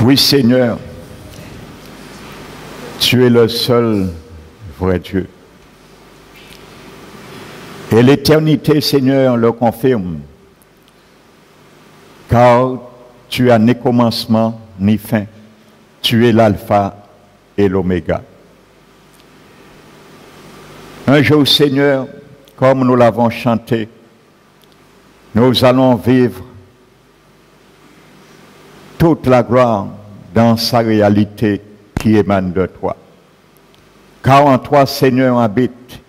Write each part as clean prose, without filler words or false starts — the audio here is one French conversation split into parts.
Oui, Seigneur, tu es le seul vrai Dieu. Et l'éternité, Seigneur, le confirme, car tu as ni commencement ni fin. Tu es l'alpha et l'oméga. Un jour, Seigneur, comme nous l'avons chanté, nous allons vivre toute la gloire dans sa réalité qui émane de toi. Car en toi, Seigneur, habite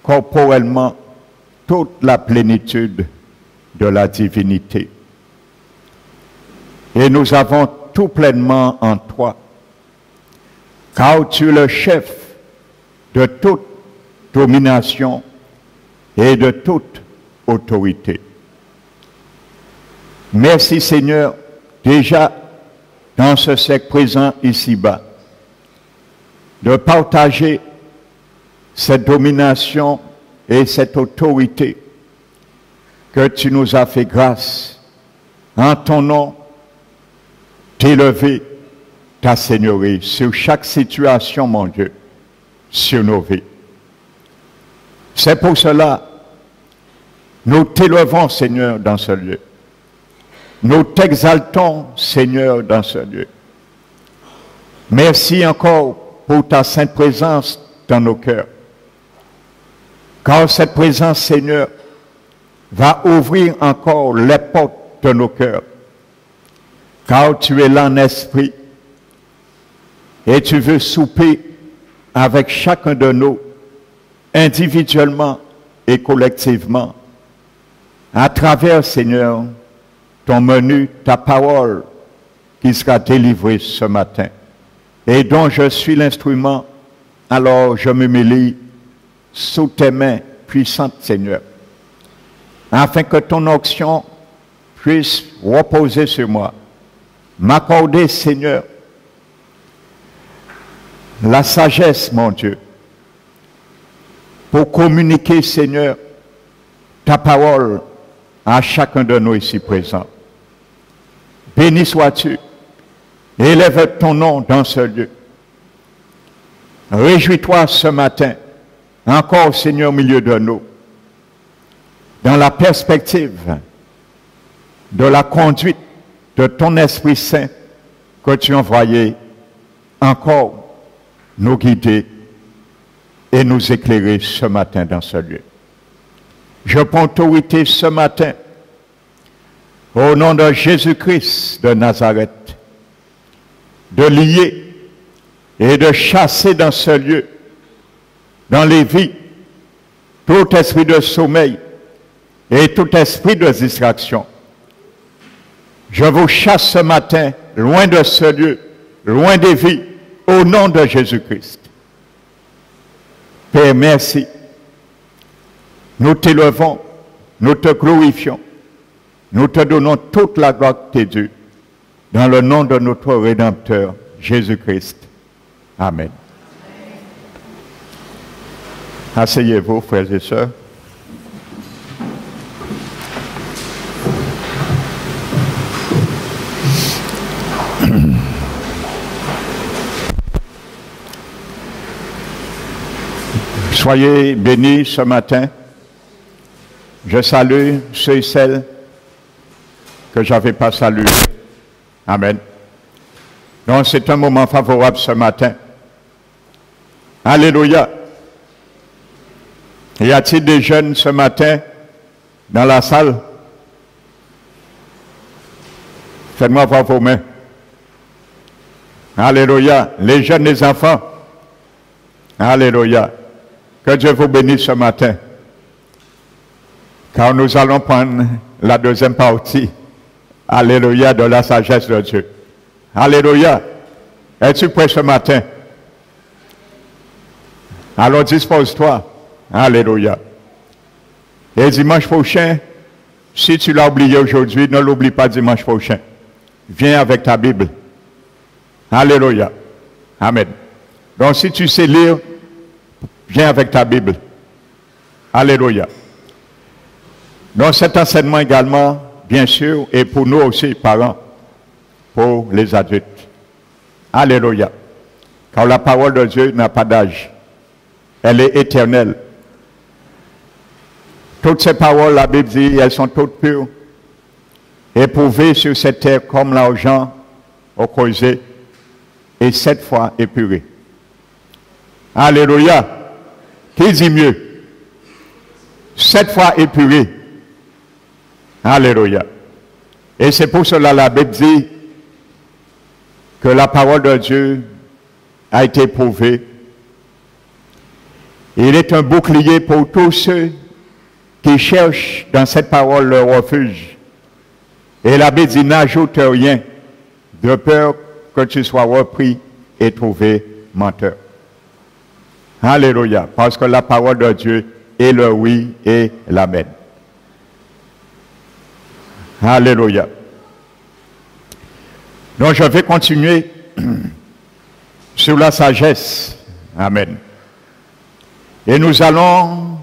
corporellement toute la plénitude de la divinité. Et nous avons tout pleinement en toi, car tu es le chef de toute domination et de toute autorité. Merci Seigneur, déjà dans ce siècle présent ici-bas, de partager cette domination et cette autorité que tu nous as fait grâce en ton nom, t'élever ta seigneurie sur chaque situation, mon Dieu, sur nos vies. C'est pour cela, nous t'élevons, Seigneur, dans ce lieu. Nous t'exaltons, Seigneur, dans ce lieu. Merci encore pour ta sainte présence dans nos cœurs. Car cette présence, Seigneur, va ouvrir encore les portes de nos cœurs. Car tu es là en esprit et tu veux souper avec chacun de nous, individuellement et collectivement, à travers, Seigneur, ton menu, ta parole qui sera délivrée ce matin et dont je suis l'instrument. Alors je me mêle sous tes mains puissantes, Seigneur, afin que ton onction puisse reposer sur moi. M'accorder, Seigneur, la sagesse, mon Dieu, pour communiquer, Seigneur, ta parole à chacun de nous ici présents. Béni sois-tu, élève ton nom dans ce lieu. Réjouis-toi ce matin, encore, Seigneur, au milieu de nous, dans la perspective de la conduite de ton Esprit Saint que tu as envoyé encore nous guider et nous éclairer ce matin dans ce lieu. Je prends autorité ce matin au nom de Jésus-Christ de Nazareth de lier et de chasser dans ce lieu, dans les vies, tout esprit de sommeil et tout esprit de distraction. Je vous chasse ce matin, loin de ce lieu, loin des vies, au nom de Jésus-Christ. Père, merci. Nous t'élevons, nous te glorifions, nous te donnons toute la gloire que t'es due, dans le nom de notre Rédempteur, Jésus-Christ. Amen. Asseyez-vous, frères et sœurs. Soyez bénis ce matin. Je salue ceux et celles que je n'avais pas salués. Amen. Donc c'est un moment favorable ce matin. Alléluia. Y a-t-il des jeunes ce matin dans la salle? Faites-moi voir vos mains. Alléluia. Les jeunes, les enfants. Alléluia. Que Dieu vous bénisse ce matin. Car nous allons prendre la deuxième partie. Alléluia, de la sagesse de Dieu. Alléluia. Es-tu prêt ce matin? Alors dispose-toi. Alléluia. Et dimanche prochain, si tu l'as oublié aujourd'hui, ne l'oublie pas dimanche prochain. Viens avec ta Bible. Alléluia. Amen. Donc si tu sais lire, viens avec ta Bible. Alléluia. Donc cet enseignement également, bien sûr, et pour nous aussi, parents, pour les adultes. Alléluia. Car la parole de Dieu n'a pas d'âge. Elle est éternelle. Toutes ces paroles, la Bible dit, elles sont toutes pures, éprouvées sur cette terre comme l'argent au creuset et 7 fois épuré. Alléluia. Qui dit mieux? 7 fois épuré. Alléluia. Et c'est pour cela la Bible dit que la parole de Dieu a été éprouvée. Il est un bouclier pour tous ceux qui cherchent dans cette parole leur refuge. Et la Bible dit, n'ajoute rien de peur que tu sois repris et trouvé menteur. Alléluia. Parce que la parole de Dieu est le oui et l'amen. Alléluia. Donc je vais continuer sur la sagesse. Amen. Et nous allons,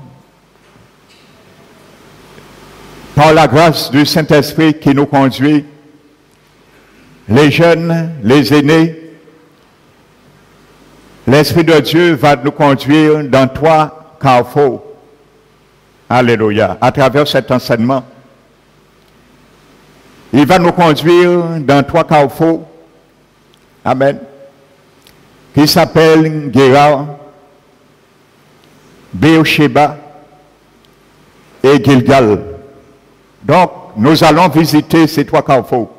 par la grâce du Saint-Esprit qui nous conduit, les jeunes, les aînés, l'Esprit de Dieu va nous conduire dans 3 carrefours. Alléluia. À travers cet enseignement, il va nous conduire dans 3 carrefours. Amen. Qui s'appellent Guérard, Beersheba et Gilgal. Donc, nous allons visiter ces 3 carrefours.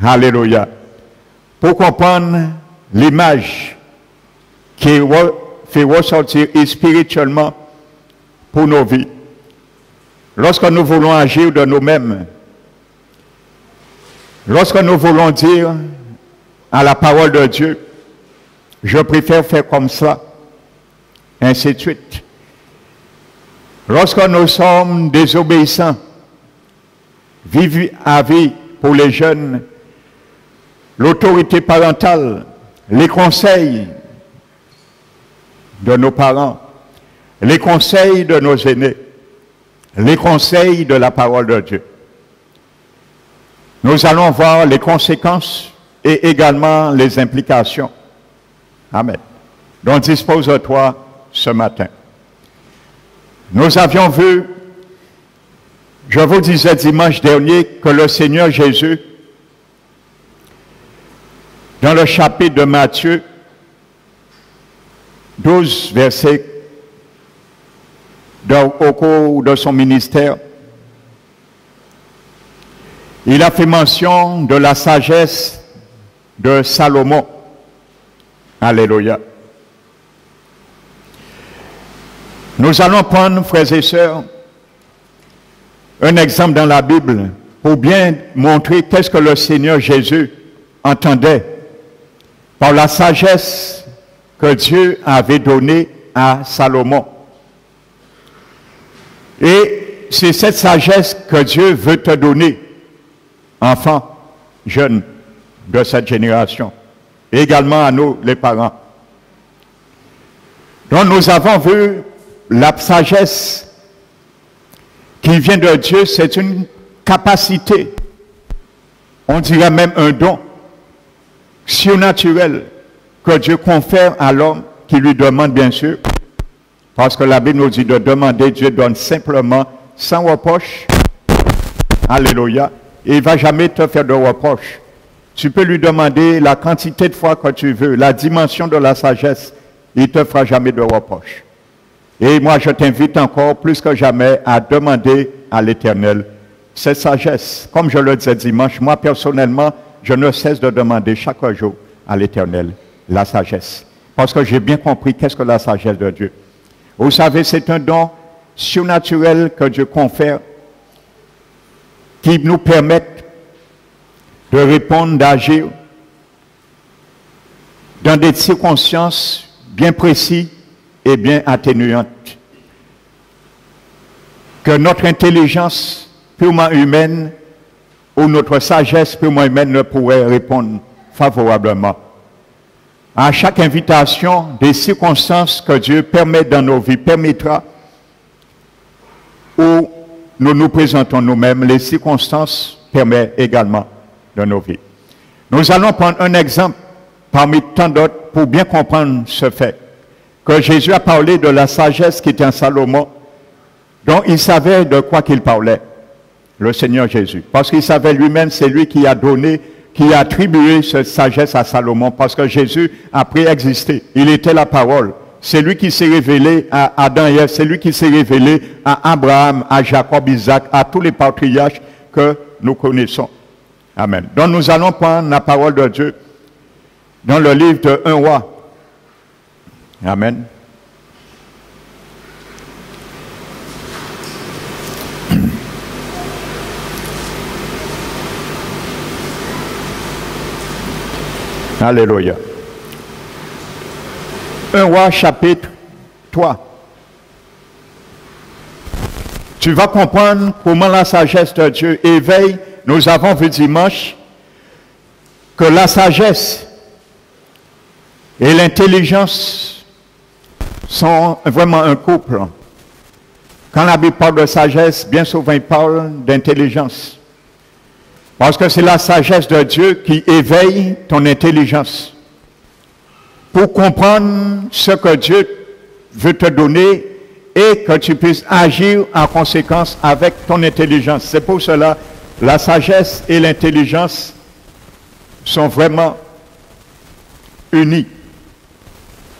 Alléluia. Pour comprendre l'image qui fait ressortir spirituellement pour nos vies. Lorsque nous voulons agir de nous-mêmes, lorsque nous voulons dire à la parole de Dieu, je préfère faire comme ça, ainsi de suite. Lorsque nous sommes désobéissants, vivre à vie pour les jeunes, l'autorité parentale, les conseils de nos parents, les conseils de nos aînés, les conseils de la parole de Dieu. Nous allons voir les conséquences et également les implications. Amen. Donc dispose-toi ce matin. Nous avions vu, je vous disais dimanche dernier, que le Seigneur Jésus, dans le chapitre de Matthieu 12, verset, au cours de son ministère, il a fait mention de la sagesse de Salomon. Alléluia. Nous allons prendre, frères et sœurs, un exemple dans la Bible pour bien montrer qu'est-ce que le Seigneur Jésus entendait par la sagesse que Dieu avait donnée à Salomon. Et c'est cette sagesse que Dieu veut te donner, enfant, jeune de cette génération, et également à nous, les parents. Donc nous avons vu la sagesse qui vient de Dieu, c'est une capacité, on dirait même un don surnaturel que Dieu confère à l'homme qui lui demande bien sûr, parce que la Bible nous dit de demander, Dieu donne simplement, sans reproche. Alléluia. Et il ne va jamais te faire de reproche. Tu peux lui demander la quantité de fois que tu veux, la dimension de la sagesse, il ne te fera jamais de reproche. Et moi, je t'invite encore plus que jamais à demander à l'Éternel cette sagesse. Comme je le disais dimanche, moi personnellement, je ne cesse de demander chaque jour à l'Éternel la sagesse. Parce que j'ai bien compris qu'est-ce que la sagesse de Dieu. Vous savez, c'est un don surnaturel que Dieu confère qui nous permet de répondre, d'agir dans des circonstances bien précises et bien atténuantes. Que notre intelligence purement humaine ou notre sagesse purement humaine ne pourrait répondre favorablement. À chaque invitation, des circonstances que Dieu permet dans nos vies, permettra où nous nous présentons nous-mêmes, les circonstances permettent également dans nos vies. Nous allons prendre un exemple parmi tant d'autres pour bien comprendre ce fait. Que Jésus a parlé de la sagesse qui était en Salomon, dont il savait de quoi qu'il parlait, le Seigneur Jésus. Parce qu'il savait lui-même, c'est lui qui a donné, qui a attribué cette sagesse à Salomon, parce que Jésus a préexisté. Il était la parole. C'est lui qui s'est révélé à Adam et Ève, c'est lui qui s'est révélé à Abraham, à Jacob, Isaac, à tous les patriarches que nous connaissons. Amen. Donc nous allons prendre la parole de Dieu dans le livre de 1 Roi. Amen. Alléluia. 1 Roi chapitre 3. Tu vas comprendre comment la sagesse de Dieu éveille. Nous avons vu dimanche que la sagesse et l'intelligence sont vraiment un couple. Quand la Bible parle de sagesse, bien souvent il parle d'intelligence. Parce que c'est la sagesse de Dieu qui éveille ton intelligence. Pour comprendre ce que Dieu veut te donner et que tu puisses agir en conséquence avec ton intelligence. C'est pour cela que la sagesse et l'intelligence sont vraiment unies.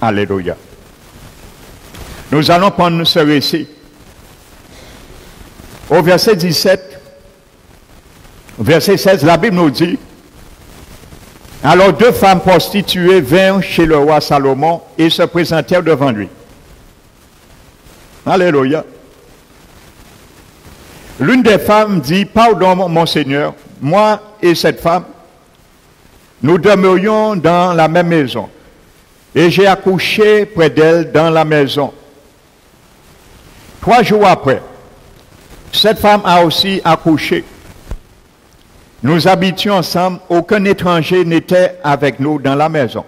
Alléluia. Nous allons prendre ce récit. Au verset 17, verset 16, la Bible nous dit: alors 2 femmes prostituées vinrent chez le roi Salomon et se présentèrent devant lui. Alléluia. L'une des femmes dit: pardon, mon Seigneur, moi et cette femme, nous demeurions dans la même maison, et j'ai accouché près d'elle dans la maison. 3 jours après, cette femme a aussi accouché. Nous habitions ensemble, aucun étranger n'était avec nous dans la maison.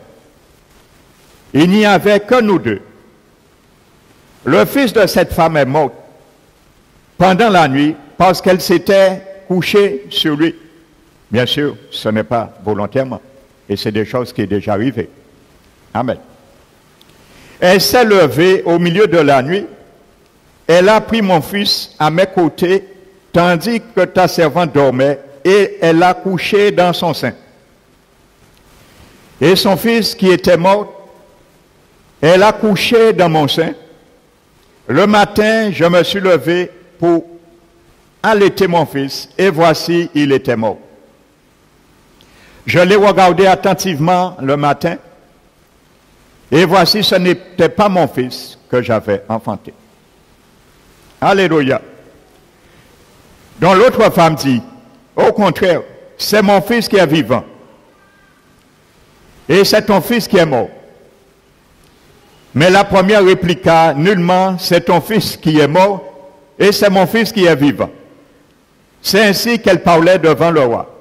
Il n'y avait que nous deux. Le fils de cette femme est mort pendant la nuit parce qu'elle s'était couchée sur lui. Bien sûr, ce n'est pas volontairement. Et c'est des choses qui sont déjà arrivées. Amen. Elle s'est levée au milieu de la nuit. Elle a pris mon fils à mes côtés, tandis que ta servante dormait, et elle l'a couché dans son sein. Et son fils qui était mort, elle l'a couché dans mon sein. Le matin, je me suis levé pour allaiter mon fils, et voici, il était mort. Je l'ai regardé attentivement le matin, et voici, ce n'était pas mon fils que j'avais enfanté. Alléluia. Donc l'autre femme dit: au contraire, c'est mon fils qui est vivant. Et c'est ton fils qui est mort. Mais la première répliqua: nullement, c'est ton fils qui est mort, et c'est mon fils qui est vivant. C'est ainsi qu'elle parlait devant le roi.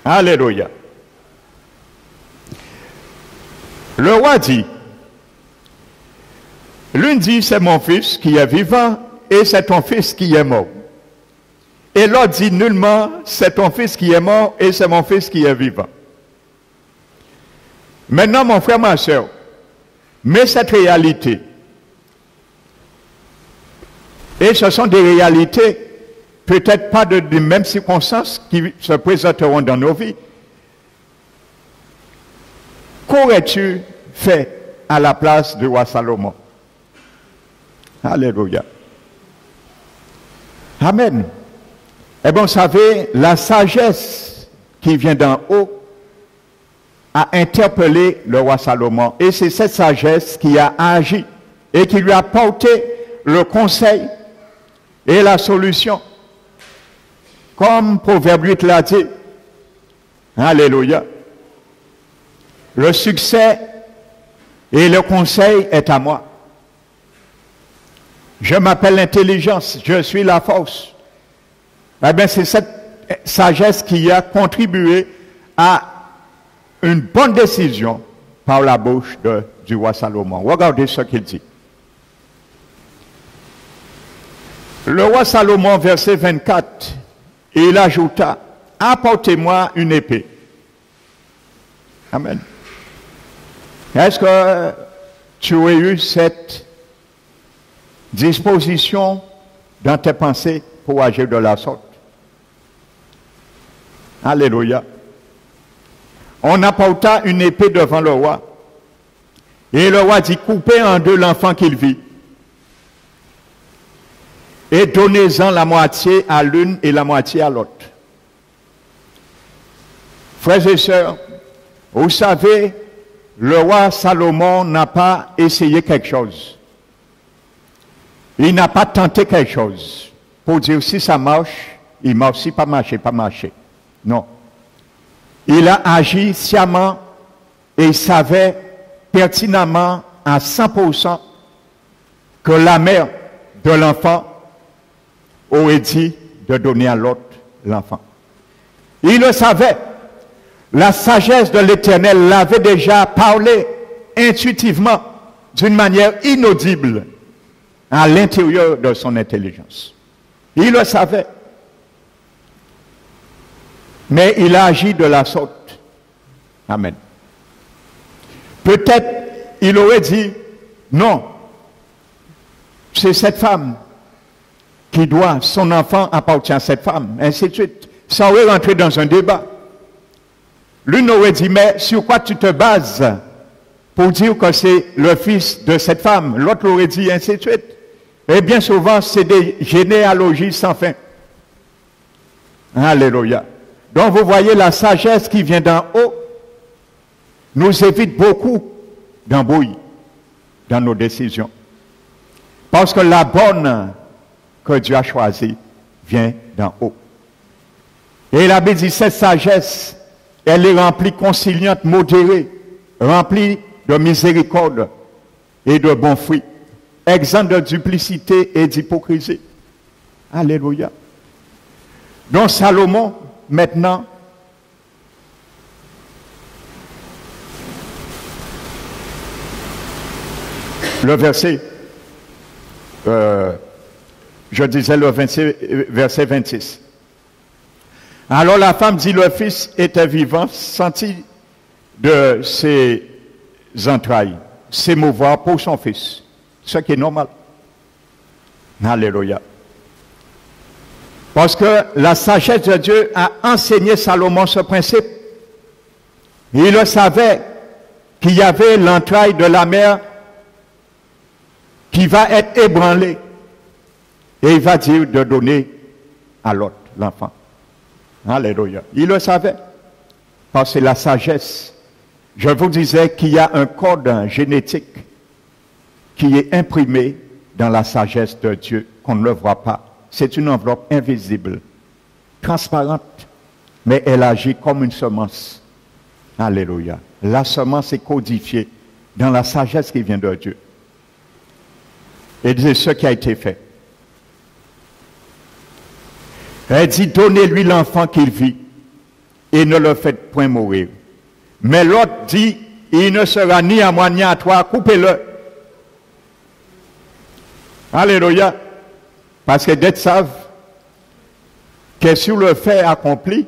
Alléluia. Le roi dit: l'une dit: c'est mon fils qui est vivant, et c'est ton fils qui est mort. Et l'autre dit: nullement, c'est ton fils qui est mort, et c'est mon fils qui est vivant. Maintenant, mon frère, ma soeur, mais cette réalité, et ce sont des réalités, peut-être pas des mêmes circonstances qui se présenteront dans nos vies. Qu'aurais-tu fait à la place du roi Salomon? Alléluia. Amen. Eh bien, vous savez, la sagesse qui vient d'en haut a interpellé le roi Salomon. Et c'est cette sagesse qui a agi et qui lui a porté le conseil et la solution. Comme Proverbe 8 l'a dit. Alléluia. Le succès et le conseil est à moi. Je m'appelle l'intelligence, je suis la force. Eh bien, c'est cette sagesse qui a contribué à une bonne décision par la bouche du roi Salomon. Regardez ce qu'il dit. Le roi Salomon, verset 24, il ajouta: apportez-moi une épée. Amen. Est-ce que tu as eu cette disposition dans tes pensées pour agir de la sorte? Alléluia. On apporta une épée devant le roi. Et le roi dit, coupez en deux l'enfant qu'il vit. Et donnez-en la moitié à l'une et la moitié à l'autre. Frères et sœurs, vous savez, le roi Salomon n'a pas essayé quelque chose. Il n'a pas tenté quelque chose pour dire si ça marche, il marche, si pas marché, pas marché. Non. Il a agi sciemment et il savait pertinemment à 100% que la mère de l'enfant aurait dit de donner à l'autre l'enfant. Il le savait. La sagesse de l'Éternel l'avait déjà parlé intuitivement, d'une manière inaudible, à l'intérieur de son intelligence. Il le savait. Mais il a agi de la sorte. Amen. Peut-être il aurait dit, non, c'est cette femme qui doit, son enfant appartient à cette femme, ainsi de suite. Ça aurait rentré dans un débat. L'une aurait dit, mais sur quoi tu te bases pour dire que c'est le fils de cette femme? L'autre aurait dit, ainsi de suite. Et bien souvent, c'est des généalogies sans fin. Alléluia. Donc vous voyez, la sagesse qui vient d'en haut nous évite beaucoup d'embrouilles dans nos décisions. Parce que la bonne que Dieu a choisie vient d'en haut. Et la Bible dit, cette sagesse, elle est remplie conciliante, modérée, remplie de miséricorde et de bons fruits, exempte de duplicité et d'hypocrisie. Alléluia. Donc Salomon, maintenant, le verset, je disais le verset 26. Alors la femme dit, le fils était vivant, sentit de ses entrailles s'émouvoir pour son fils, ce qui est normal. Alléluia. Parce que la sagesse de Dieu a enseigné Salomon ce principe. Il le savait qu'il y avait l'entraille de la mère qui va être ébranlée. Et il va dire de donner à l'autre, l'enfant. Alléluia. Il le savait. Parce que c'est la sagesse. Je vous disais qu'il y a un code génétique qui est imprimé dans la sagesse de Dieu, qu'on ne le voit pas. C'est une enveloppe invisible, transparente, mais elle agit comme une semence. Alléluia. La semence est codifiée dans la sagesse qui vient de Dieu. Et c'est ce qui a été fait. Elle dit, donnez-lui l'enfant qu'il vit et ne le faites point mourir. Mais l'autre dit, il ne sera ni à moi ni à toi, coupez-le. Alléluia. Parce que d'autres savent que sur le fait accompli,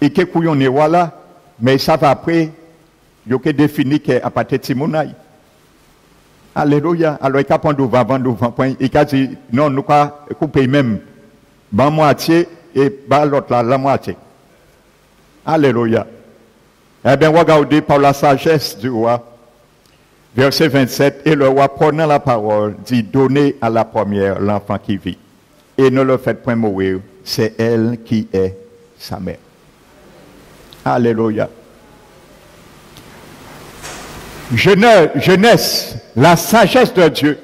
et que couillon est voilà, mais ils savent après, ils ont défini qu'à partir de Timonaï. Alléluia. Alors, il y a un point, il a dit, non, nous allons couper même, la moitié et l'autre là, la moitié. Alléluia. Eh bien, regardez par la sagesse du roi. Verset 27, et le roi prenant la parole, dit, donnez à la première l'enfant qui vit, et ne le faites point mourir, c'est elle qui est sa mère. Alléluia. Jeunesse, la sagesse de Dieu,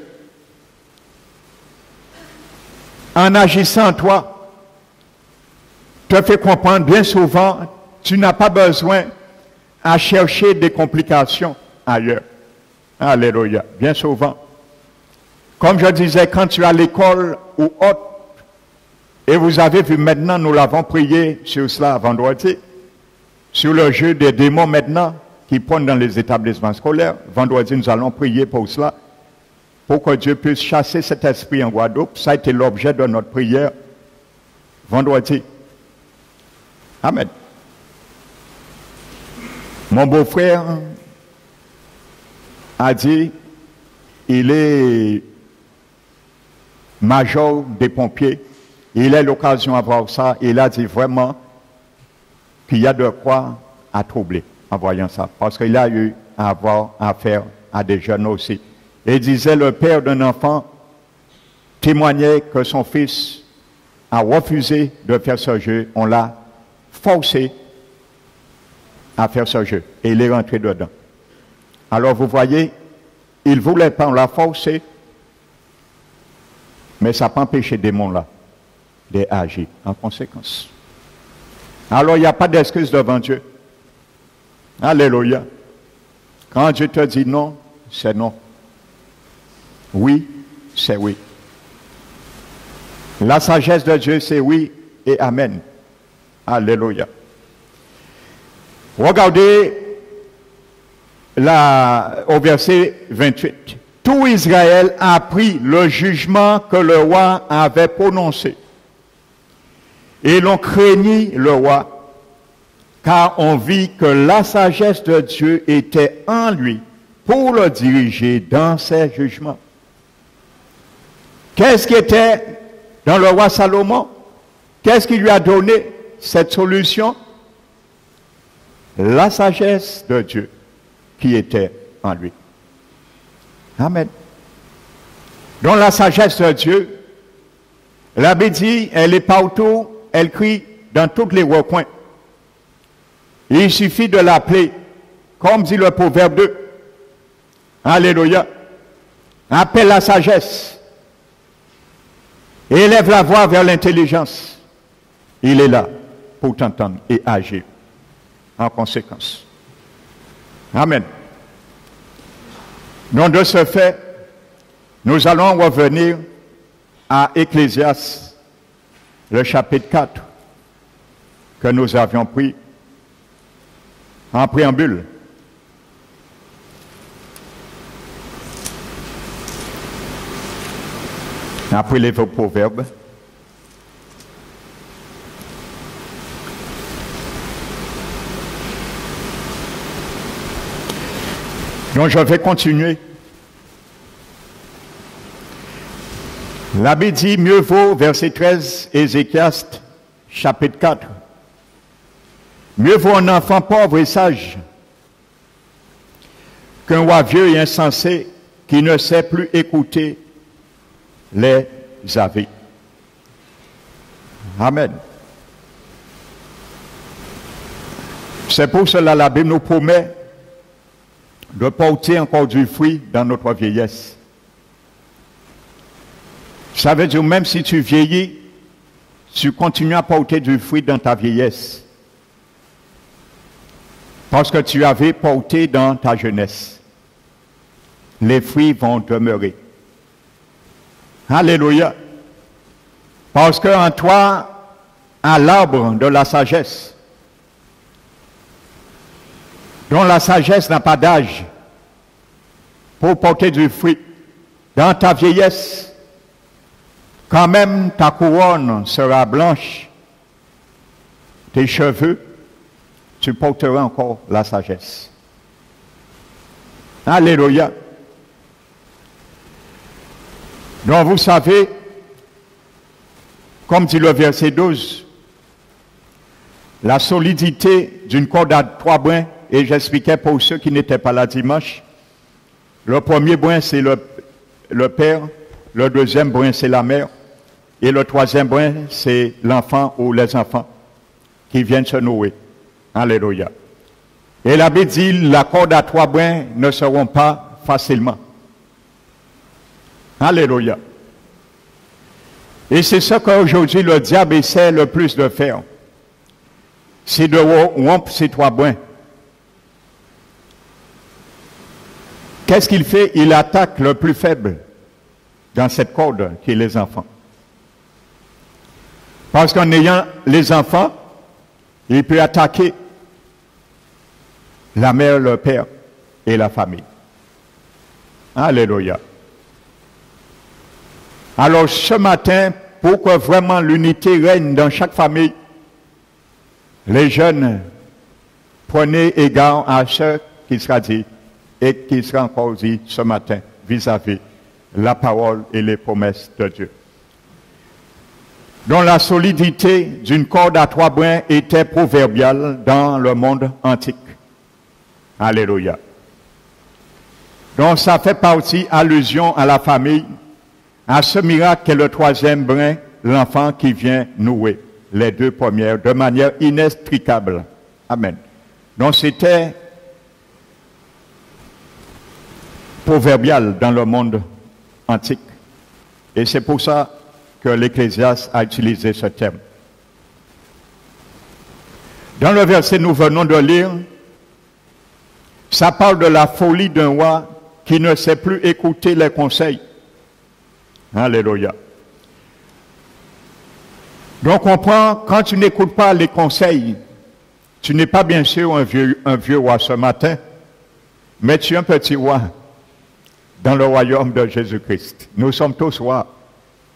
en agissant en toi, te fait comprendre bien souvent, tu n'as pas besoin à chercher des complications ailleurs. Alléluia. Bien souvent. Comme je disais, quand tu es à l'école ou autre, et vous avez vu maintenant, nous l'avons prié sur cela vendredi, sur le jeu des démons maintenant, qui prennent dans les établissements scolaires. Vendredi, nous allons prier pour cela, pour que Dieu puisse chasser cet esprit en Guadeloupe. Ça a été l'objet de notre prière vendredi. Amen. Mon beau-frère a dit, il est major des pompiers, il a l'occasion d'avoir ça, il a dit vraiment qu'il y a de quoi à troubler en voyant ça, parce qu'il a eu à avoir affaire à des jeunes aussi. Et il disait, le père d'un enfant témoignait que son fils a refusé de faire ce jeu, on l'a forcé à faire ce jeu, et il est rentré dedans. Alors vous voyez, il ne voulait pas, on l'a forcé, mais ça n'a pas empêché des démons-là d'agir en conséquence. Alors il n'y a pas d'excuse devant Dieu. Alléluia. Quand Dieu te dit non, c'est non. Oui, c'est oui. La sagesse de Dieu, c'est oui et amen. Alléluia. Regardez au verset 28. Tout Israël a appris le jugement que le roi avait prononcé. Et l'on craignit le roi, car on vit que la sagesse de Dieu était en lui pour le diriger dans ses jugements. Qu'est-ce qui était dans le roi Salomon? Qu'est-ce qui lui a donné cette solution? La sagesse de Dieu qui était en lui. Amen. Donc la sagesse de Dieu, la Bible dit, elle est partout, elle crie dans tous les recoins. Il suffit de l'appeler, comme dit le Proverbe 2. Alléluia. Appelle la sagesse. Élève la voix vers l'intelligence. Il est là pour t'entendre et agir en conséquence. Amen. Donc de ce fait, nous allons revenir à Ecclésiaste, le chapitre 4, que nous avions pris en préambule. Après les proverbes. Donc je vais continuer. La Bible dit, mieux vaut, verset 13, Ézéchiaste, chapitre 4. Mieux vaut un enfant pauvre et sage qu'un roi vieux et insensé qui ne sait plus écouter les avis. Amen. C'est pour cela que la Bible nous promet de porter encore du fruit dans notre vieillesse. Ça veut dire, même si tu vieillis, tu continues à porter du fruit dans ta vieillesse. Parce que tu avais porté dans ta jeunesse. Les fruits vont demeurer. Alléluia. Parce qu'en toi, à l'arbre de la sagesse, dont la sagesse n'a pas d'âge pour porter du fruit, dans ta vieillesse, quand même ta couronne sera blanche, tes cheveux, tu porteras encore la sagesse. Alléluia. Donc vous savez, comme dit le verset 12, la solidité d'une corde à 3 brins, et j'expliquais pour ceux qui n'étaient pas là dimanche, le premier brin c'est le père, le deuxième brin c'est la mère, et le troisième brin c'est l'enfant ou les enfants qui viennent se nouer. Alléluia. Et la Bible dit, la corde à 3 brins ne seront pas facilement. Alléluia. Et c'est ce qu'aujourd'hui le diable essaie le plus de faire. C'est de rompre ces 3 brins. Qu'est-ce qu'il fait? Il attaque le plus faible dans cette corde qui est les enfants. Parce qu'en ayant les enfants, il peut attaquer la mère, le père et la famille. Alléluia. Alors ce matin, pour que vraiment l'unité règne dans chaque famille, Les jeunes, prenez égard à ce qui sera dit et qui sera encore dit ce matin vis-à-vis la parole et les promesses de Dieu. Dont la solidité d'une corde à 3 brins était proverbiale dans le monde antique. Alléluia. Donc ça fait partie, allusion à la famille, à ce miracle qu'est le 3e brin, l'enfant qui vient nouer les 2 premières de manière inextricable. Amen. Donc c'était proverbial dans le monde antique. Et c'est pour ça que l'Ecclésiaste a utilisé ce terme. Dans le verset que nous venons de lire, ça parle de la folie d'un roi qui ne sait plus écouter les conseils. Alléluia. Donc on prend, quand tu n'écoutes pas les conseils, tu n'es pas bien sûr un vieux roi ce matin, mais tu es un petit roi dans le royaume de Jésus-Christ. Nous sommes tous rois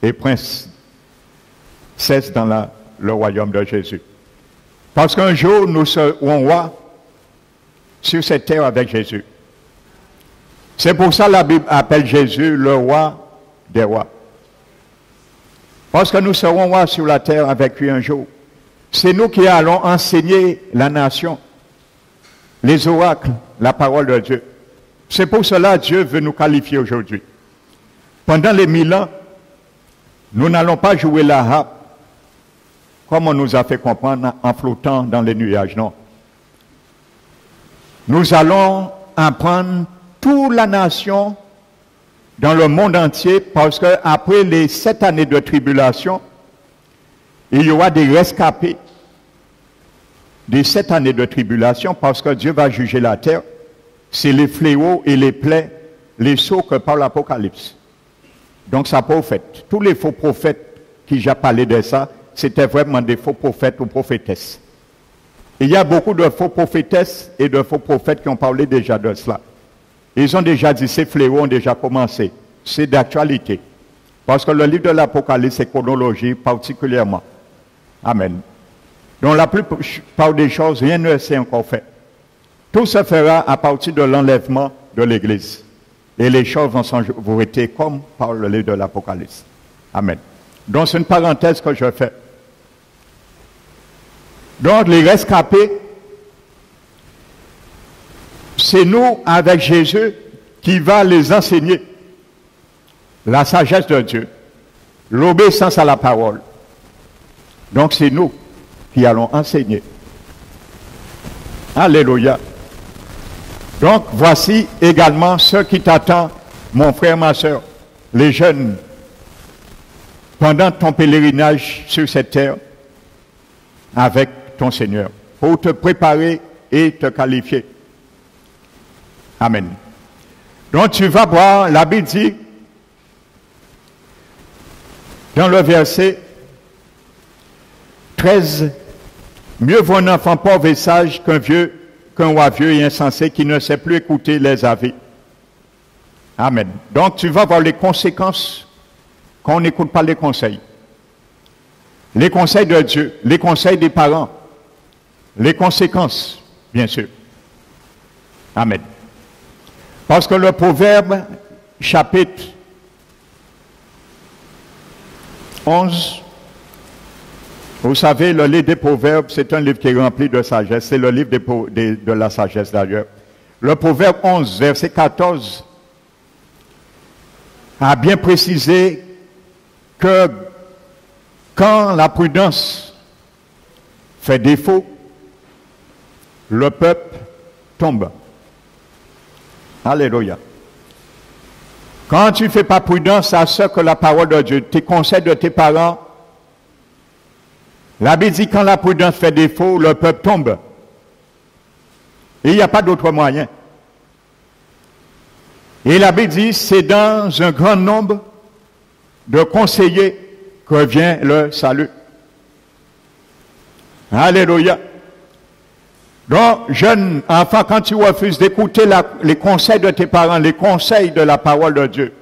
et princes, dans le royaume de Jésus. Parce qu'un jour, nous serons rois sur cette terre avec Jésus. C'est pour ça que la Bible appelle Jésus le roi des rois. Parce que nous serons rois sur la terre avec lui un jour. C'est nous qui allons enseigner la nation, les oracles, la parole de Dieu. C'est pour cela que Dieu veut nous qualifier aujourd'hui. Pendant les 1000 ans, nous n'allons pas jouer la harpe, comme on nous a fait comprendre en flottant dans les nuages, non. Nous allons apprendre toute la nation dans le monde entier, parce qu'après les 7 années de tribulation, il y aura des rescapés des 7 années de tribulation, parce que Dieu va juger la terre. C'est les fléaux et les plaies, les sauts que parle l'Apocalypse. Donc ça prophète. Tous les faux prophètes qui j'ai parlé de ça, c'était vraiment des faux prophètes ou prophétesses. Il y a beaucoup de faux prophétesses et de faux prophètes qui ont parlé déjà de cela. Ils ont déjà dit, ces fléaux ont déjà commencé. C'est d'actualité. Parce que le livre de l'Apocalypse, c'est chronologie particulièrement. Amen. Donc la plupart des choses, rien ne s'est encore fait. Tout se fera à partir de l'enlèvement de l'Église. Et les choses vont être comme par le livre de l'Apocalypse. Amen. Donc c'est une parenthèse que je fais. Donc les rescapés, c'est nous avec Jésus qui va les enseigner la sagesse de Dieu, l'obéissance à la parole. Donc c'est nous qui allons enseigner. Alléluia. Donc voici également ce qui t'attend, mon frère, ma soeur, les jeunes, pendant ton pèlerinage sur cette terre avec ton Seigneur, pour te préparer et te qualifier. Amen. Donc tu vas voir, la Bible dit, dans le verset 13, mieux vaut un enfant pauvre et sage qu'un roi vieux et insensé qui ne sait plus écouter les avis. Amen. Donc tu vas voir les conséquences quand on n'écoute pas les conseils. Les conseils de Dieu, les conseils des parents, les conséquences, bien sûr. Amen. Parce que le Proverbe, chapitre 11, vous savez, le livre des Proverbes, c'est un livre qui est rempli de sagesse. C'est le livre de la sagesse d'ailleurs. Le Proverbe 11, verset 14, a bien précisé que quand la prudence fait défaut, le peuple tombe. Alléluia. Quand tu ne fais pas prudence à ce que la parole de Dieu, tes conseils de tes parents, la Bible dit quand la prudence fait défaut, le peuple tombe. Et il n'y a pas d'autre moyen. Et la Bible dit c'est dans un grand nombre de conseillers que vient le salut. Alléluia. Donc, jeune enfant, quand tu refuses d'écouter les conseils de tes parents, les conseils de la parole de Dieu,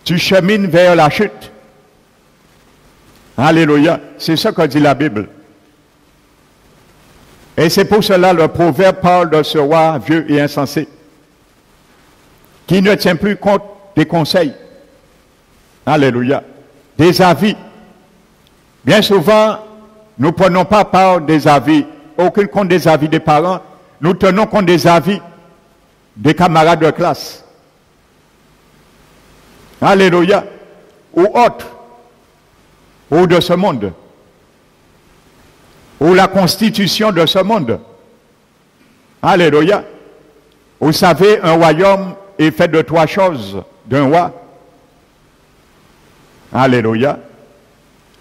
tu chemines vers la chute. Alléluia. C'est ce que dit la Bible. Et c'est pour cela le proverbe parle de ce roi vieux et insensé, qui ne tient plus compte des conseils. Alléluia. Des avis. Bien souvent, nous ne prenons pas part des avis, aucun compte des avis des parents, nous tenons compte des avis des camarades de classe. Alléluia. Ou autres, ou de ce monde, ou la constitution de ce monde. Alléluia. Vous savez, un royaume est fait de 3 choses, d'un roi. Alléluia.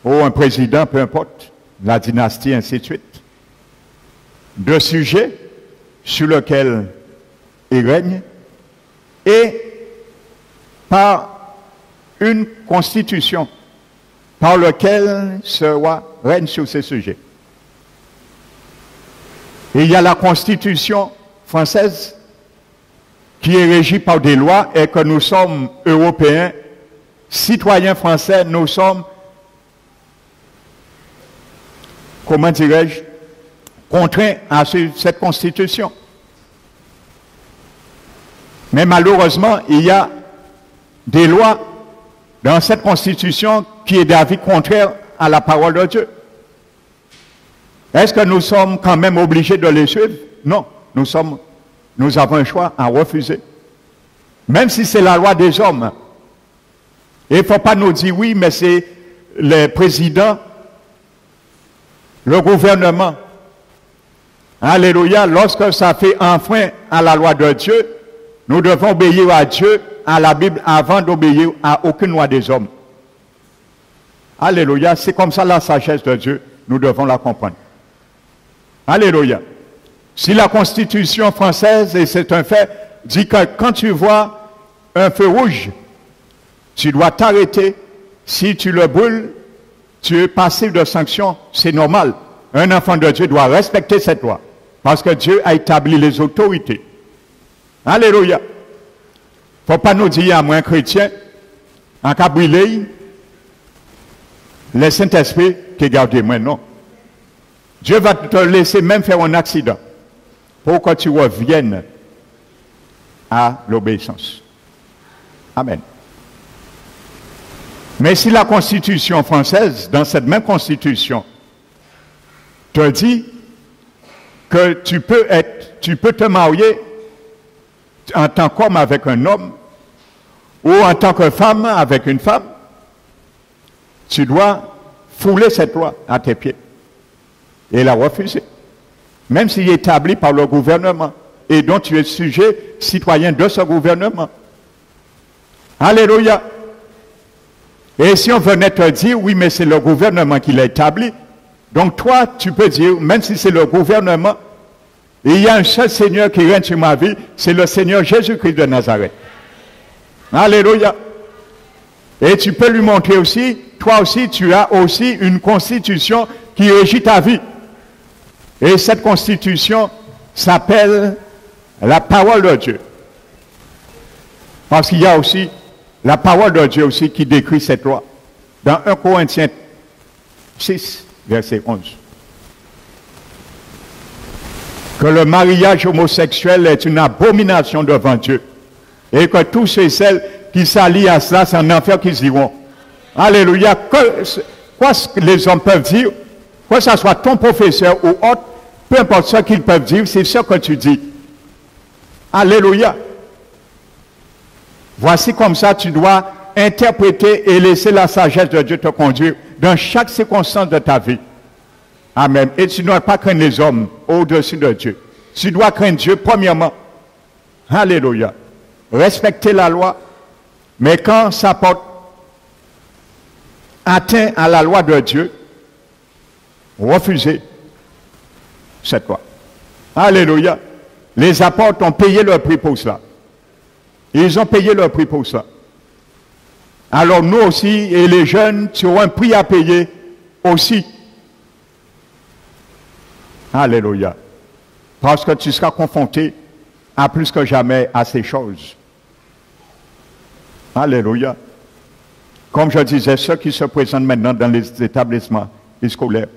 Ou un président, peu importe, la dynastie, ainsi de suite. 2 sujets sur lesquels il règne, et par une constitution par laquelle ce roi règne sur ces sujets. Et il y a la constitution française qui est régie par des lois et que nous sommes Européens, citoyens français, nous sommes, comment dirais-je, contraints à cette constitution. Mais malheureusement, il y a des lois dans cette constitution qui est d'avis contraire à la parole de Dieu. Est-ce que nous sommes quand même obligés de les suivre? Non, nous avons un choix à refuser. Même si c'est la loi des hommes. Et il ne faut pas nous dire oui, mais c'est les présidents, le gouvernement. Alléluia, lorsque ça fait enfreint à la loi de Dieu, nous devons obéir à Dieu, à la Bible, avant d'obéir à aucune loi des hommes. Alléluia, c'est comme ça la sagesse de Dieu, nous devons la comprendre. Alléluia. Si la Constitution française, et c'est un fait, dit que quand tu vois un feu rouge, tu dois t'arrêter. Si tu le brûles, tu es passif de sanctions, c'est normal. Un enfant de Dieu doit respecter cette loi, parce que Dieu a établi les autorités. Alléluia. Il ne faut pas nous dire à moi, chrétien, en cas brûlé, le Saint-Esprit qui garde moi, non. Dieu va te laisser même faire un accident pour que tu reviennes à l'obéissance. Amen. Mais si la Constitution française, dans cette même Constitution, te dit que tu peux te marier en tant qu'homme avec un homme, ou en tant que femme avec une femme, tu dois fouler cette loi à tes pieds et la refuser. Même s'il est établi par le gouvernement et dont tu es sujet, citoyen de ce gouvernement. Alléluia. Et si on venait te dire, oui, mais c'est le gouvernement qui l'a établi, donc toi, tu peux dire, même si c'est le gouvernement, il y a un seul Seigneur qui règne sur ma vie, c'est le Seigneur Jésus-Christ de Nazareth. Alléluia. Et tu peux lui montrer aussi, toi aussi, tu as aussi une constitution qui régit ta vie. Et cette constitution s'appelle la parole de Dieu. Parce qu'il y a aussi la parole de Dieu aussi qui décrit cette loi. Dans 1 Corinthiens 6, verset 11. Que le mariage homosexuel est une abomination devant Dieu. Et que tous ceux et celles qui s'allient à cela, c'est en enfer qu'ils iront. Alléluia. Quoi les hommes peuvent dire, que ce soit ton professeur ou autre, peu importe ce qu'ils peuvent dire, c'est ce que tu dis. Alléluia. Voici comme ça, tu dois interpréter et laisser la sagesse de Dieu te conduire dans chaque circonstance de ta vie. Amen. Et tu ne dois pas craindre les hommes au-dessus de Dieu. Tu dois craindre Dieu premièrement. Alléluia. Respecter la loi. Mais quand ça porte atteint à la loi de Dieu, refuser cette loi. Alléluia. Les apôtres ont payé leur prix pour cela. Ils ont payé leur prix pour ça. Alors nous aussi, et les jeunes, tu auras un prix à payer aussi. Alléluia. Parce que tu seras confronté à plus que jamais à ces choses. Alléluia. Comme je disais, ceux qui se présentent maintenant dans les établissements scolaires,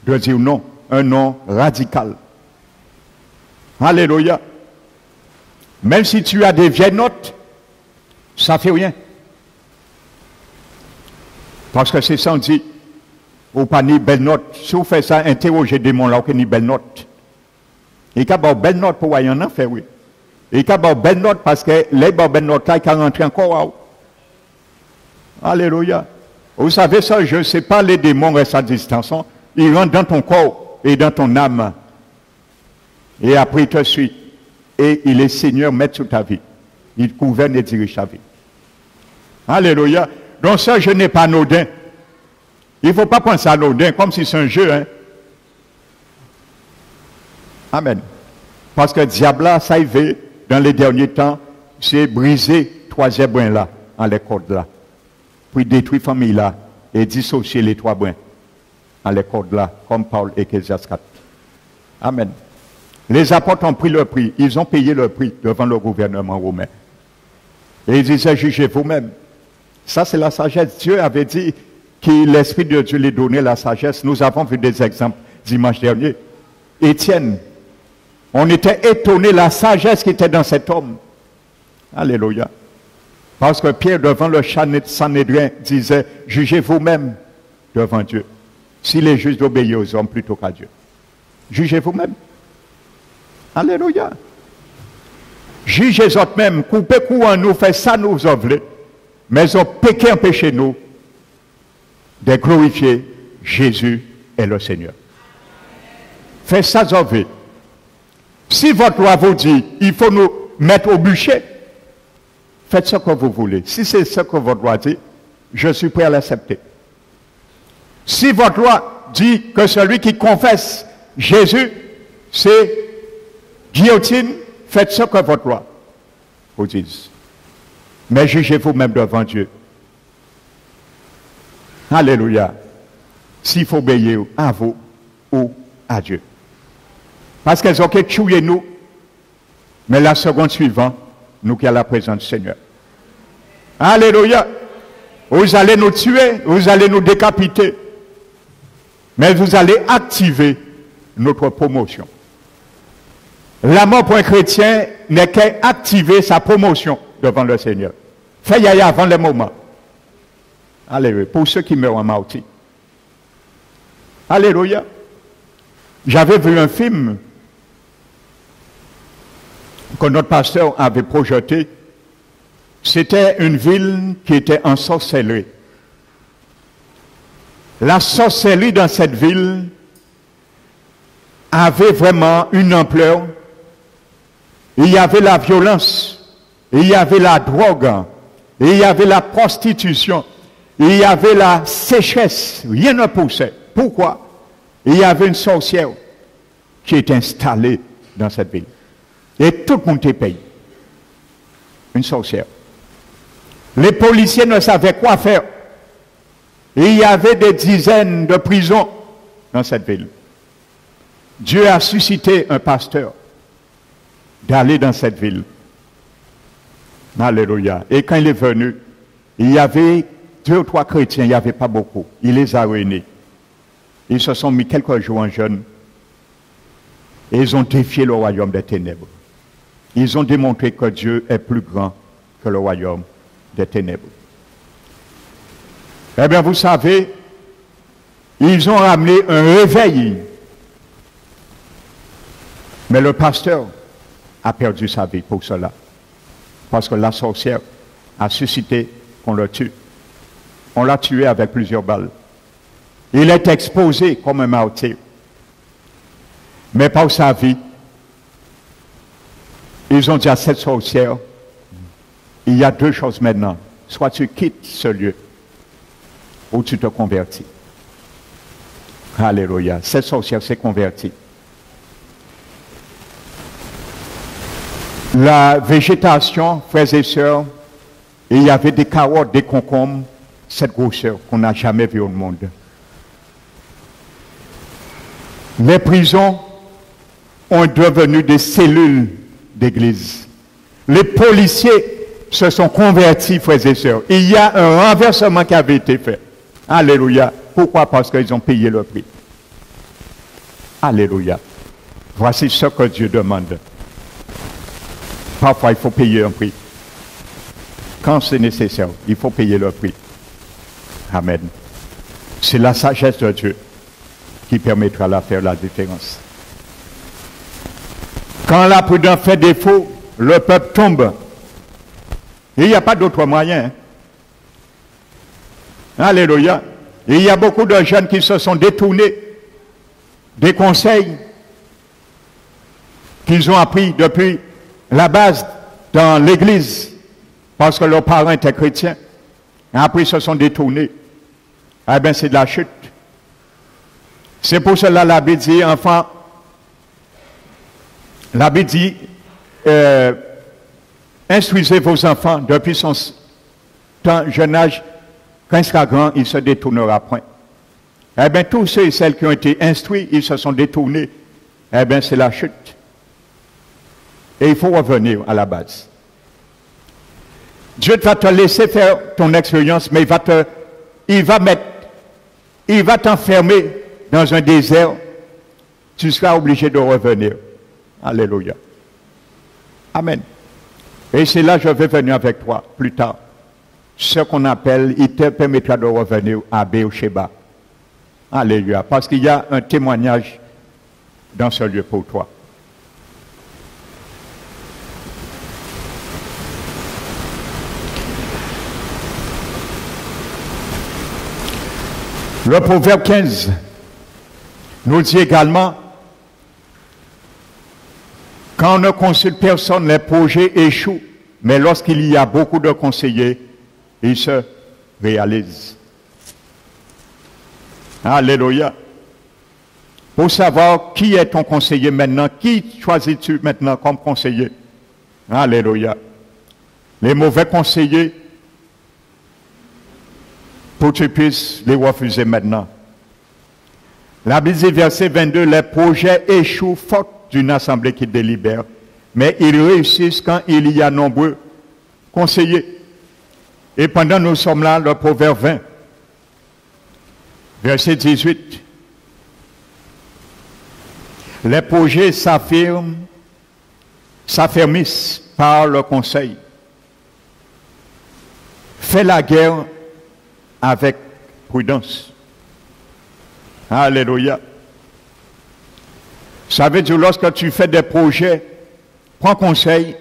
de dire non un nom radical. Alléluia. Même si tu as des vieilles notes, ça ne fait rien. Parce que c'est ça, on dit, ou pas ni belle note. Si vous faites ça, interrogez des démons là, ou ni belle note. Et qu'il y a une belle note pour y en a fait, oui. Et qu'il y a une belle note parce que les belles notes là, ils rentrent encore. Alléluia. Vous savez ça, je ne sais pas, les démons restent à distance. Ils rentrent dans ton corps et dans ton âme. Et après, il te suit. Et il est Seigneur, maître sur ta vie. Il gouverne et dirige ta vie. Alléluia. Donc ça, je n'ai pas anodin. Il ne faut pas penser à anodin comme si c'est un jeu. Hein? Amen. Parce que le diable, ça y va, dans les derniers temps, c'est briser troisième brin là, en les cordes là. Puis détruire la famille là, et dissocier les trois brins, en les cordes là, comme Paul et Ecclésiaste 4. Amen. Les apôtres ont pris leur prix, ils ont payé leur prix devant le gouvernement romain. Et ils disaient, jugez vous-même. Ça, c'est la sagesse. Dieu avait dit que l'Esprit de Dieu lui donnait la sagesse. Nous avons vu des exemples dimanche dernier. Étienne, on était étonnés de la sagesse qui était dans cet homme. Alléluia. Parce que Pierre, devant le Sanhédrin, disait, jugez vous-même devant Dieu. Si les juges obéissent aux hommes plutôt qu'à Dieu. Jugez vous-même. Alléluia. Jugez autres-mêmes, coupez courant nous, faites ça nous voulez. Mais ils ont péché empêché nous de glorifier Jésus est le Seigneur. Faites ça, vous. Si votre loi vous dit, il faut nous mettre au bûcher, faites ce que vous voulez. Si c'est ce que votre loi dit, je suis prêt à l'accepter. Si votre loi dit que celui qui confesse Jésus, c'est guillotine, faites ce que votre loi vous dit. Mais jugez vous-même devant Dieu. Alléluia. S'il faut obéir à vous ou à Dieu. Parce qu'elles ont tué nous, mais la seconde suivante, nous qui à la présence du Seigneur. Alléluia. Vous allez nous tuer, vous allez nous décapiter, mais vous allez activer notre promotion. La mort pour un chrétien n'est qu'activer sa promotion devant le Seigneur. Fais y aller avant le moment. Alléluia. Pour ceux qui meurent en martyr. Alléluia. J'avais vu un film que notre pasteur avait projeté. C'était une ville qui était ensorcelée. La sorcellerie dans cette ville avait vraiment une ampleur. Il y avait la violence, il y avait la drogue, il y avait la prostitution, il y avait la sécheresse. Rien ne poussait. Pourquoi? Il y avait une sorcière qui est installée dans cette ville. Et tout le monde était payé. Une sorcière. Les policiers ne savaient quoi faire. Et il y avait des dizaines de prisons dans cette ville. Dieu a suscité un pasteur d'aller dans cette ville. Alléluia. Et quand il est venu, il y avait 2 ou 3 chrétiens, il n'y avait pas beaucoup. Il les a réunis. Ils se sont mis quelques jours en jeûne. Et ils ont défié le royaume des ténèbres. Ils ont démontré que Dieu est plus grand que le royaume des ténèbres. Eh bien, vous savez, ils ont ramené un réveil. Mais le pasteur a perdu sa vie pour cela. Parce que la sorcière a suscité qu'on le tue. On l'a tué avec plusieurs balles. Il est exposé comme un martyr. Mais par sa vie, ils ont dit à cette sorcière, il y a 2 choses maintenant. Soit tu quittes ce lieu, ou tu te convertis. Alléluia. Cette sorcière s'est convertie. La végétation, frères et sœurs, il y avait des carottes, des concombres, cette grosseur qu'on n'a jamais vue au monde. Les prisons ont devenu des cellules d'église. Les policiers se sont convertis, frères et sœurs. Il y a un renversement qui avait été fait. Alléluia. Pourquoi? Parce qu'ils ont payé le prix. Alléluia. Voici ce que Dieu demande. Parfois, il faut payer un prix. Quand c'est nécessaire, il faut payer le prix. Amen. C'est la sagesse de Dieu qui permettra de faire la différence. Quand la prudence fait défaut, le peuple tombe. Et il n'y a pas d'autre moyen. Alléluia. Et il y a beaucoup de jeunes qui se sont détournés des conseils qu'ils ont appris depuis la base dans l'église, parce que leurs parents étaient chrétiens. Et après, ils se sont détournés. Eh bien, c'est de la chute. C'est pour cela la Bible dit, enfant, la Bible dit, instruisez vos enfants depuis son jeune âge, quand il sera grand, il ne se détournera point. Eh bien, tous ceux et celles qui ont été instruits, ils se sont détournés. Eh bien, c'est la chute. Et il faut revenir à la base. Dieu va te laisser faire ton expérience, mais il va t'enfermer dans un désert. Tu seras obligé de revenir. Alléluia. Amen. Et c'est là que je vais venir avec toi plus tard. Ce qu'on appelle, il te permettra de revenir à Beersheba. Alléluia. Parce qu'il y a un témoignage dans ce lieu pour toi. Le proverbe 15 nous dit également, quand on ne consulte personne, les projets échouent, mais lorsqu'il y a beaucoup de conseillers, ils se réalisent. Alléluia. Pour savoir qui est ton conseiller maintenant, qui choisis-tu maintenant comme conseiller? Alléluia. Les mauvais conseillers, pour que tu puisses les refuser maintenant. La Bible dit, verset 22, les projets échouent faute d'une assemblée qui délibère, mais ils réussissent quand il y a nombreux conseillers. Et pendant nous sommes là, le proverbe 20, verset 18, les projets s'affermissent par le conseil. Fais la guerre avec prudence. Alléluia. Ça veut dire, lorsque tu fais des projets, prends conseil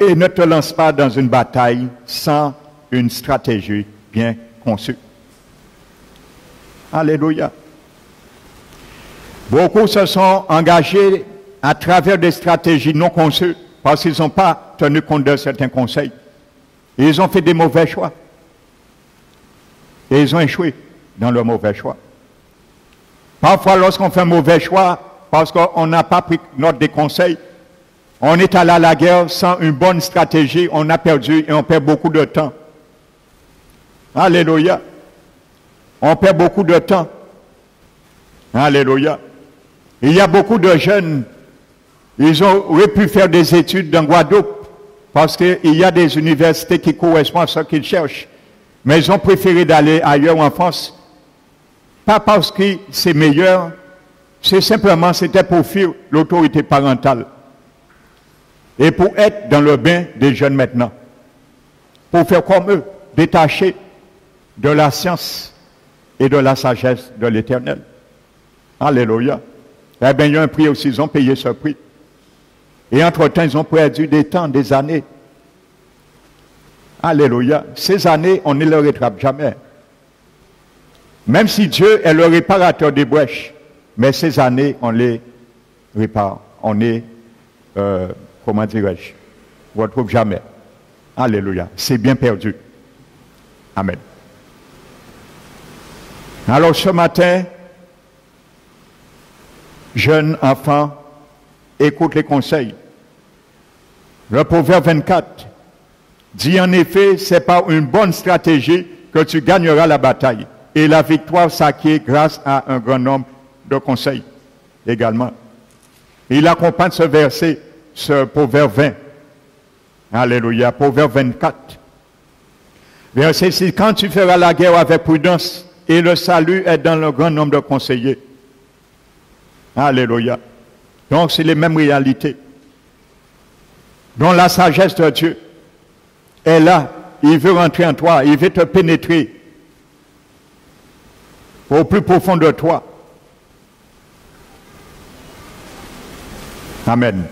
et ne te lance pas dans une bataille sans une stratégie bien conçue. Alléluia. Beaucoup se sont engagés à travers des stratégies non conçues parce qu'ils n'ont pas tenu compte de certains conseils. Et ils ont fait des mauvais choix. Et ils ont échoué dans leur mauvais choix. Parfois, lorsqu'on fait un mauvais choix, parce qu'on n'a pas pris note des conseils, on est allé à la guerre sans une bonne stratégie, on a perdu et on perd beaucoup de temps. Alléluia. On perd beaucoup de temps. Alléluia. Il y a beaucoup de jeunes, ils auraient pu faire des études dans Guadeloupe, parce qu'il y a des universités qui correspondent à ce qu'ils cherchent. Mais ils ont préféré d'aller ailleurs en France. Pas parce que c'est meilleur, c'est simplement, c'était pour fuir l'autorité parentale. Et pour être dans le bain des jeunes maintenant. Pour faire comme eux, détachés de la science et de la sagesse de l'Éternel. Alléluia. Eh bien, il y a un prix aussi, ils ont payé ce prix. Et entre-temps, ils ont perdu des temps, des années. Alléluia. Ces années, on ne les rattrape jamais. Même si Dieu est le réparateur des brèches, mais ces années, on les répare. On les, comment dirais-je, on ne retrouve jamais. Alléluia. C'est bien perdu. Amen. Alors ce matin, jeunes enfants, écoute les conseils. Le proverbe 24 dit en effet, c'est par une bonne stratégie que tu gagneras la bataille. Et la victoire s'acquiert grâce à un grand nombre de conseils également. Il accompagne ce verset, ce proverbe 20. Alléluia, proverbe 24. Verset 6, quand tu feras la guerre avec prudence, et le salut est dans le grand nombre de conseillers. Alléluia. Donc, c'est les mêmes réalités. Donc, la sagesse de Dieu est là. Il veut rentrer en toi. Il veut te pénétrer au plus profond de toi. Amen.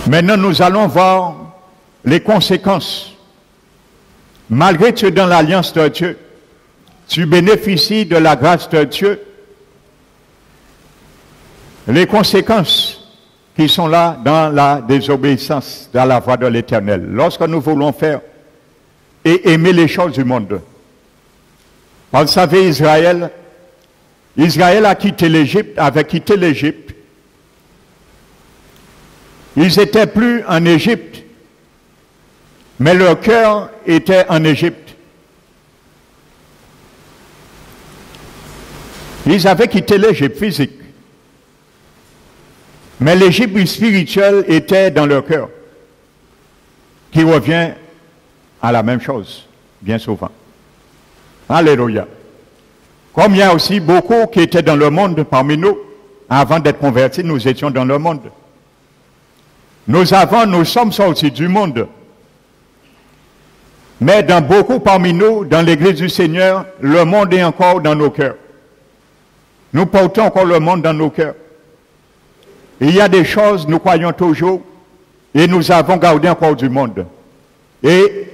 Maintenant, nous allons voir les conséquences. Malgré que tu es dans l'alliance de Dieu, tu bénéficies de la grâce de Dieu. Les conséquences qui sont là dans la désobéissance, dans la voie de l'Éternel. Lorsque nous voulons faire et aimer les choses du monde. Vous savez, Israël a quitté l'Égypte, avait quitté l'Égypte. Ils n'étaient plus en Égypte, mais leur cœur était en Égypte. Ils avaient quitté l'Égypte physique. Mais l'Égypte spirituelle était dans leur cœur, qui revient à la même chose, bien souvent. Alléluia. Comme il y a aussi beaucoup qui étaient dans le monde parmi nous, avant d'être convertis, nous étions dans le monde. Nous sommes sortis du monde. Mais dans beaucoup parmi nous, dans l'Église du Seigneur, le monde est encore dans nos cœurs. Nous portons encore le monde dans nos cœurs. Il y a des choses, nous croyons toujours, et nous avons gardé encore du monde. Et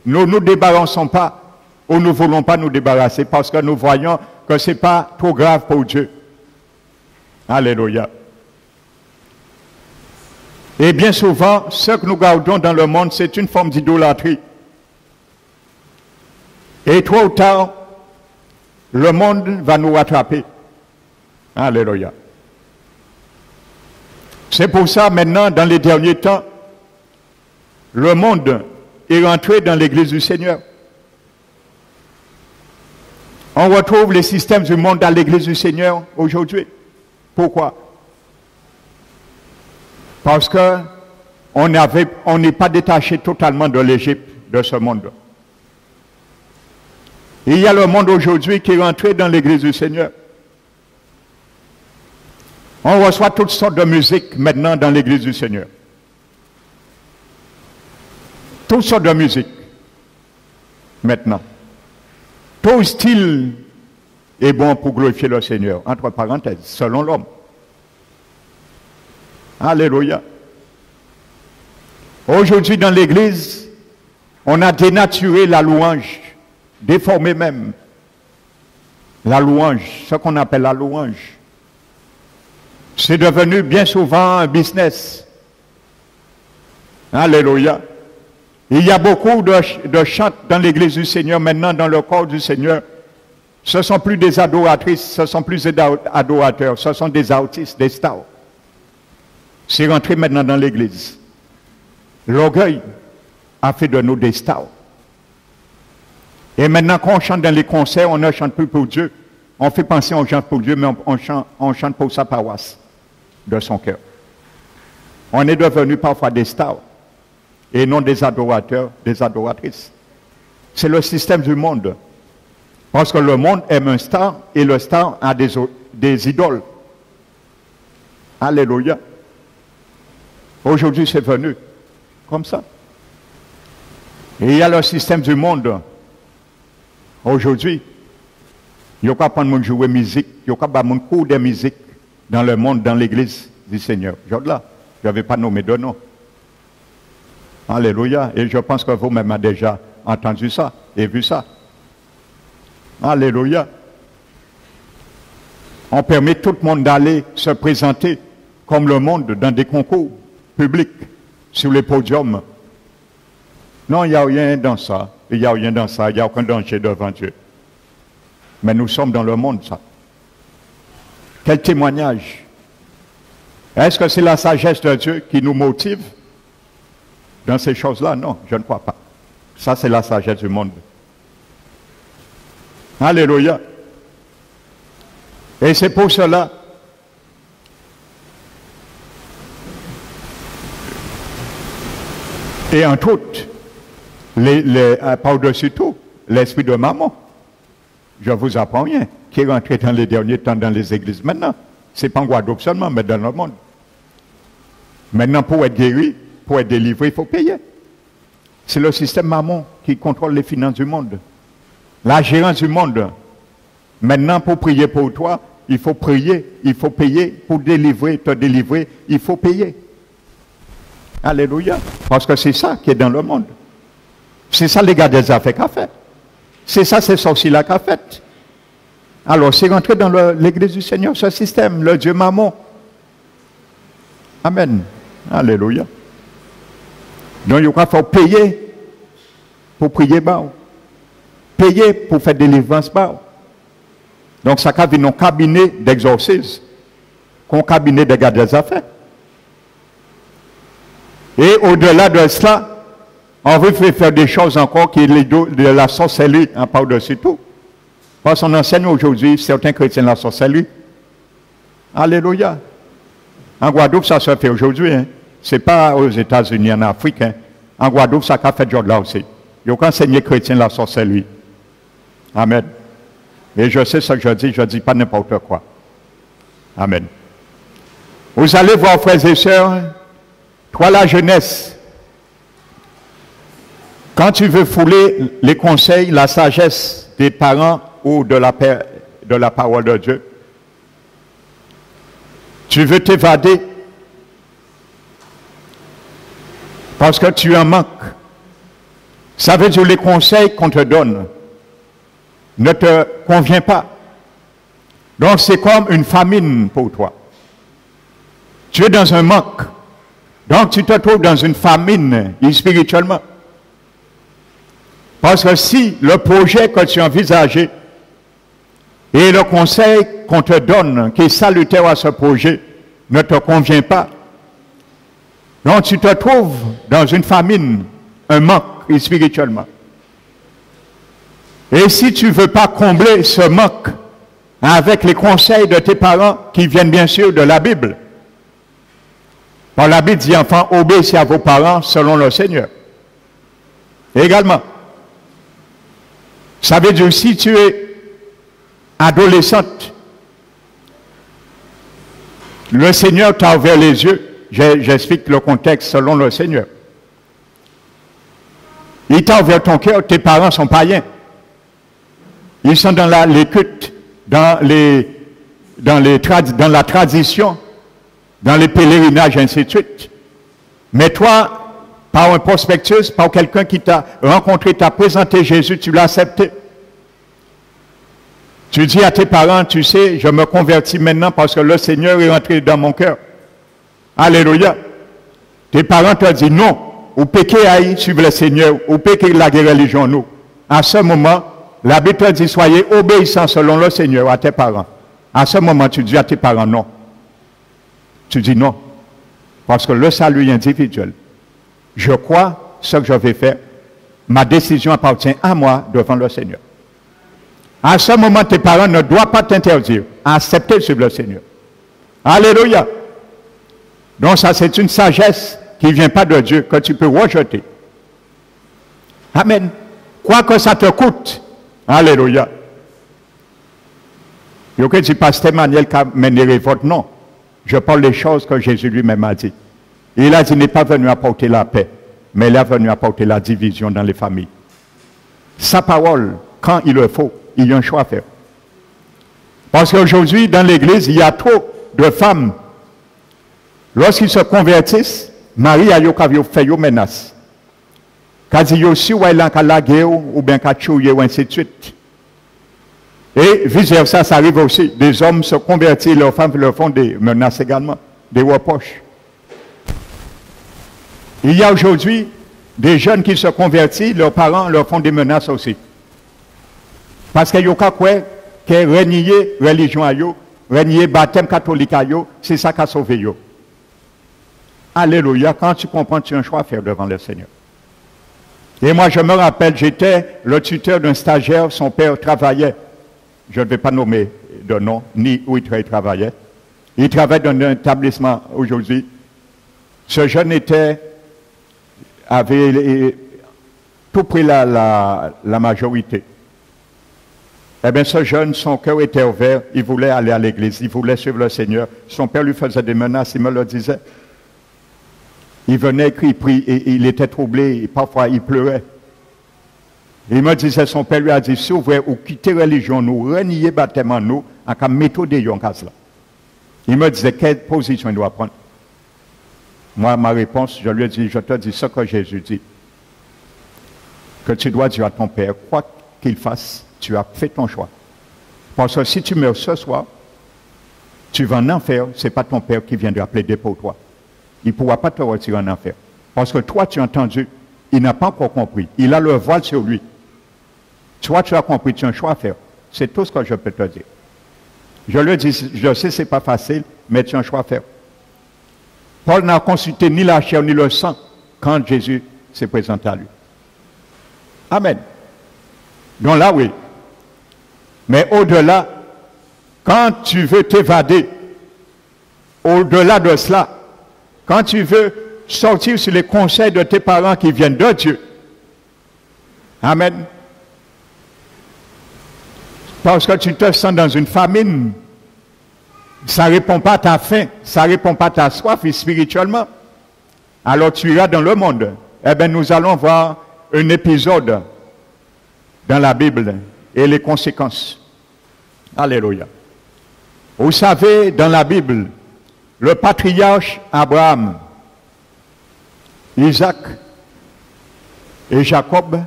nous ne nous débarrassons pas, ou nous ne voulons pas nous débarrasser, parce que nous voyons que ce n'est pas trop grave pour Dieu. Alléluia. Et bien souvent, ce que nous gardons dans le monde, c'est une forme d'idolâtrie. Et tôt ou tard, le monde va nous rattraper. Alléluia. C'est pour ça, maintenant, dans les derniers temps, le monde est rentré dans l'Église du Seigneur. On retrouve les systèmes du monde dans l'Église du Seigneur aujourd'hui. Pourquoi? Parce qu'on n'est pas détaché totalement de l'Égypte, de ce monde. Il y a le monde aujourd'hui qui est rentré dans l'Église du Seigneur. On reçoit toutes sortes de musique maintenant dans l'Église du Seigneur. Toutes sortes de musique maintenant. Tout style est bon pour glorifier le Seigneur, entre parenthèses, selon l'homme. Alléluia. Aujourd'hui dans l'Église, on a dénaturé la louange, déformé même la louange, ce qu'on appelle la louange. C'est devenu bien souvent un business. Alléluia. Il y a beaucoup de chants dans l'Église du Seigneur, maintenant dans le corps du Seigneur. Ce ne sont plus des adoratrices, ce ne sont plus des adorateurs, ce sont des artistes, des stars. C'est rentré maintenant dans l'Église. L'orgueil a fait de nous des stars. Et maintenant qu'on chante dans les concerts, on ne chante plus pour Dieu. On fait penser qu'on chante pour Dieu, mais on chante pour sa paroisse, de son cœur. On est devenu parfois des stars, et non des adorateurs, des adoratrices. C'est le système du monde. Parce que le monde aime un star, et le star a des idoles. Alléluia. Aujourd'hui, c'est venu comme ça. Et il y a le système du monde. Aujourd'hui, il n'y a pas de jouer musique, il n'y a pas de cours de musique dans le monde, dans l'église du Seigneur. Je n'avais pas nommé de nom. Alléluia. Et je pense que vous-même avez déjà entendu ça et vu ça. Alléluia. On permet tout le monde d'aller se présenter comme le monde dans des concours publics, sur les podiums. Non, il n'y a rien dans ça. Il n'y a rien dans ça. Il n'y a aucun danger devant Dieu. Mais nous sommes dans le monde, ça. Quel témoignage! Est-ce que c'est la sagesse de Dieu qui nous motive dans ces choses-là? Non, je ne crois pas. Ça, c'est la sagesse du monde. Alléluia. Et c'est pour cela et entre autres, par-dessus tout, l'esprit de maman. je vous apprends rien, qui est rentré dans les derniers temps dans les églises. Maintenant, ce n'est pas en Guadeloupe seulement, mais dans le monde. Maintenant, pour être guéri, pour être délivré, il faut payer. C'est le système mammon qui contrôle les finances du monde. La gérance du monde. Maintenant, pour prier pour toi, il faut prier, il faut payer. Pour délivrer, te délivrer, il faut payer. Alléluia. Parce que c'est ça qui est dans le monde. C'est ça les gars des affaires qu'a fait. C'est ça ces sorciers-là qu'a fait. Alors, c'est rentré dans l'église du Seigneur, ce système, le Dieu mammon. Amen. Alléluia. Donc, il faut payer pour prier bas. Payer pour faire délivrance bas. Donc, ça a un cabinet d'exorcisme, un cabinet de garde des affaires. Et au-delà de cela, on veut faire des choses encore qui est de la sorcellerie, en par-dessus tout. Parce qu'on enseigne aujourd'hui certains chrétiens la sorcellerie. Alléluia. En Guadeloupe, ça se fait aujourd'hui. Hein. Ce n'est pas aux États-Unis, en Afrique. Hein. En Guadeloupe, ça a fait là aussi. Il faut enseigner chrétiens la sorcellerie. Amen. Et je sais ce que je dis pas n'importe quoi. Amen. Vous allez voir, frères et sœurs, toi la jeunesse, quand tu veux fouler les conseils, la sagesse des parents ou de la parole de Dieu, tu veux t'évader parce que tu en manques. Ça veut dire que les conseils qu'on te donne ne te conviennent pas. Donc c'est comme une famine pour toi. Tu es dans un manque. Donc tu te trouves dans une famine spirituellement. Parce que si le projet que tu envisages et le conseil qu'on te donne, qui est salutaire à ce projet, ne te convient pas, donc tu te trouves dans une famine, un manque spirituellement. Et si tu ne veux pas combler ce manque avec les conseils de tes parents, qui viennent bien sûr de la Bible, par la Bible dit, enfants, obéissez à vos parents selon le Seigneur. Également, ça veut dire si tu es adolescente, le Seigneur t'a ouvert les yeux, j'explique le contexte selon le Seigneur. Il t'a ouvert ton cœur, tes parents sont païens. Ils sont dans les cultes, dans la tradition, dans les pèlerinages, ainsi de suite. Mais toi, par un prospectus, par quelqu'un qui t'a rencontré, t'a présenté Jésus, tu l'as accepté. Tu dis à tes parents, tu sais, je me convertis maintenant parce que le Seigneur est entré dans mon cœur. Alléluia. Tes parents te disent non, ou péché à suivre le Seigneur, ou péché la religion, nous. À ce moment, la Bible te dit, soyez obéissants selon le Seigneur à tes parents. À ce moment, tu dis à tes parents non. Tu dis non. Parce que le salut est individuel. Je crois ce que je vais faire. Ma décision appartient à moi devant le Seigneur. À ce moment, tes parents ne doivent pas t'interdire à accepter sur le Seigneur. Alléluia. Donc ça, c'est une sagesse qui ne vient pas de Dieu, que tu peux rejeter. Amen. Quoi que ça te coûte. Alléluia. Il y a que du pasteur Manuel qui a mené votre nom. Je parle des choses que Jésus lui-même a dit. Il a dit, il n'est pas venu apporter la paix, mais il est venu apporter la division dans les familles. Sa parole, quand il le faut, il y a un choix à faire. Parce qu'aujourd'hui, dans l'église, il y a trop de femmes. Lorsqu'ils se convertissent, Marie a fait une menace. Quand il y a aussi la guerre ou bien ou ainsi de suite. Et vice-versa, ça arrive aussi. Des hommes se convertissent, leurs femmes leur font des menaces également, des reproches. Il y a aujourd'hui des jeunes qui se convertissent, leurs parents leur font des menaces aussi. Parce qu'il y a quoi que renier religion à eux, renier baptême catholique à eux, c'est ça qui a sauvé eux. Alléluia, quand tu comprends, tu as un choix à faire devant le Seigneur. Et moi, je me rappelle, j'étais le tuteur d'un stagiaire, son père travaillait. Je ne vais pas nommer de nom, ni où il travaillait. Il travaille dans un établissement aujourd'hui. Ce jeune avait tout pris la majorité. Eh bien, ce jeune, son cœur était ouvert, il voulait aller à l'église, il voulait suivre le Seigneur. Son père lui faisait des menaces, il me le disait. Il venait, il prie, et il était troublé, et parfois il pleurait. Il me disait, son père lui a dit, si vous voulez, ou quitter la religion, nous renier baptême nous, en cas méthode de yon cas là. Il me disait, quelle position il doit prendre? Moi, ma réponse, je lui ai dit, je te dis ce que Jésus dit. Que tu dois dire à ton père, quoi qu'il fasse, tu as fait ton choix. Parce que si tu meurs ce soir, tu vas en enfer, ce n'est pas ton père qui viendra plaider pour toi. Il ne pourra pas te retirer en enfer. Parce que toi, tu as entendu, il n'a pas encore compris. Il a le voile sur lui. Toi, tu as compris, tu as un choix à faire. C'est tout ce que je peux te dire. Je le dis, je sais, ce n'est pas facile, mais tu as un choix à faire. Paul n'a consulté ni la chair ni le sang quand Jésus s'est présenté à lui. Amen. Donc là, oui. Mais au-delà, quand tu veux t'évader, au-delà de cela, quand tu veux sortir sur les conseils de tes parents qui viennent de Dieu, amen. Parce que tu te sens dans une famine, ça ne répond pas à ta faim, ça ne répond pas à ta soif spirituellement. Alors tu iras dans le monde. Eh bien, nous allons voir un épisode dans la Bible et les conséquences. Alléluia. Vous savez, dans la Bible, le patriarche Abraham, Isaac et Jacob,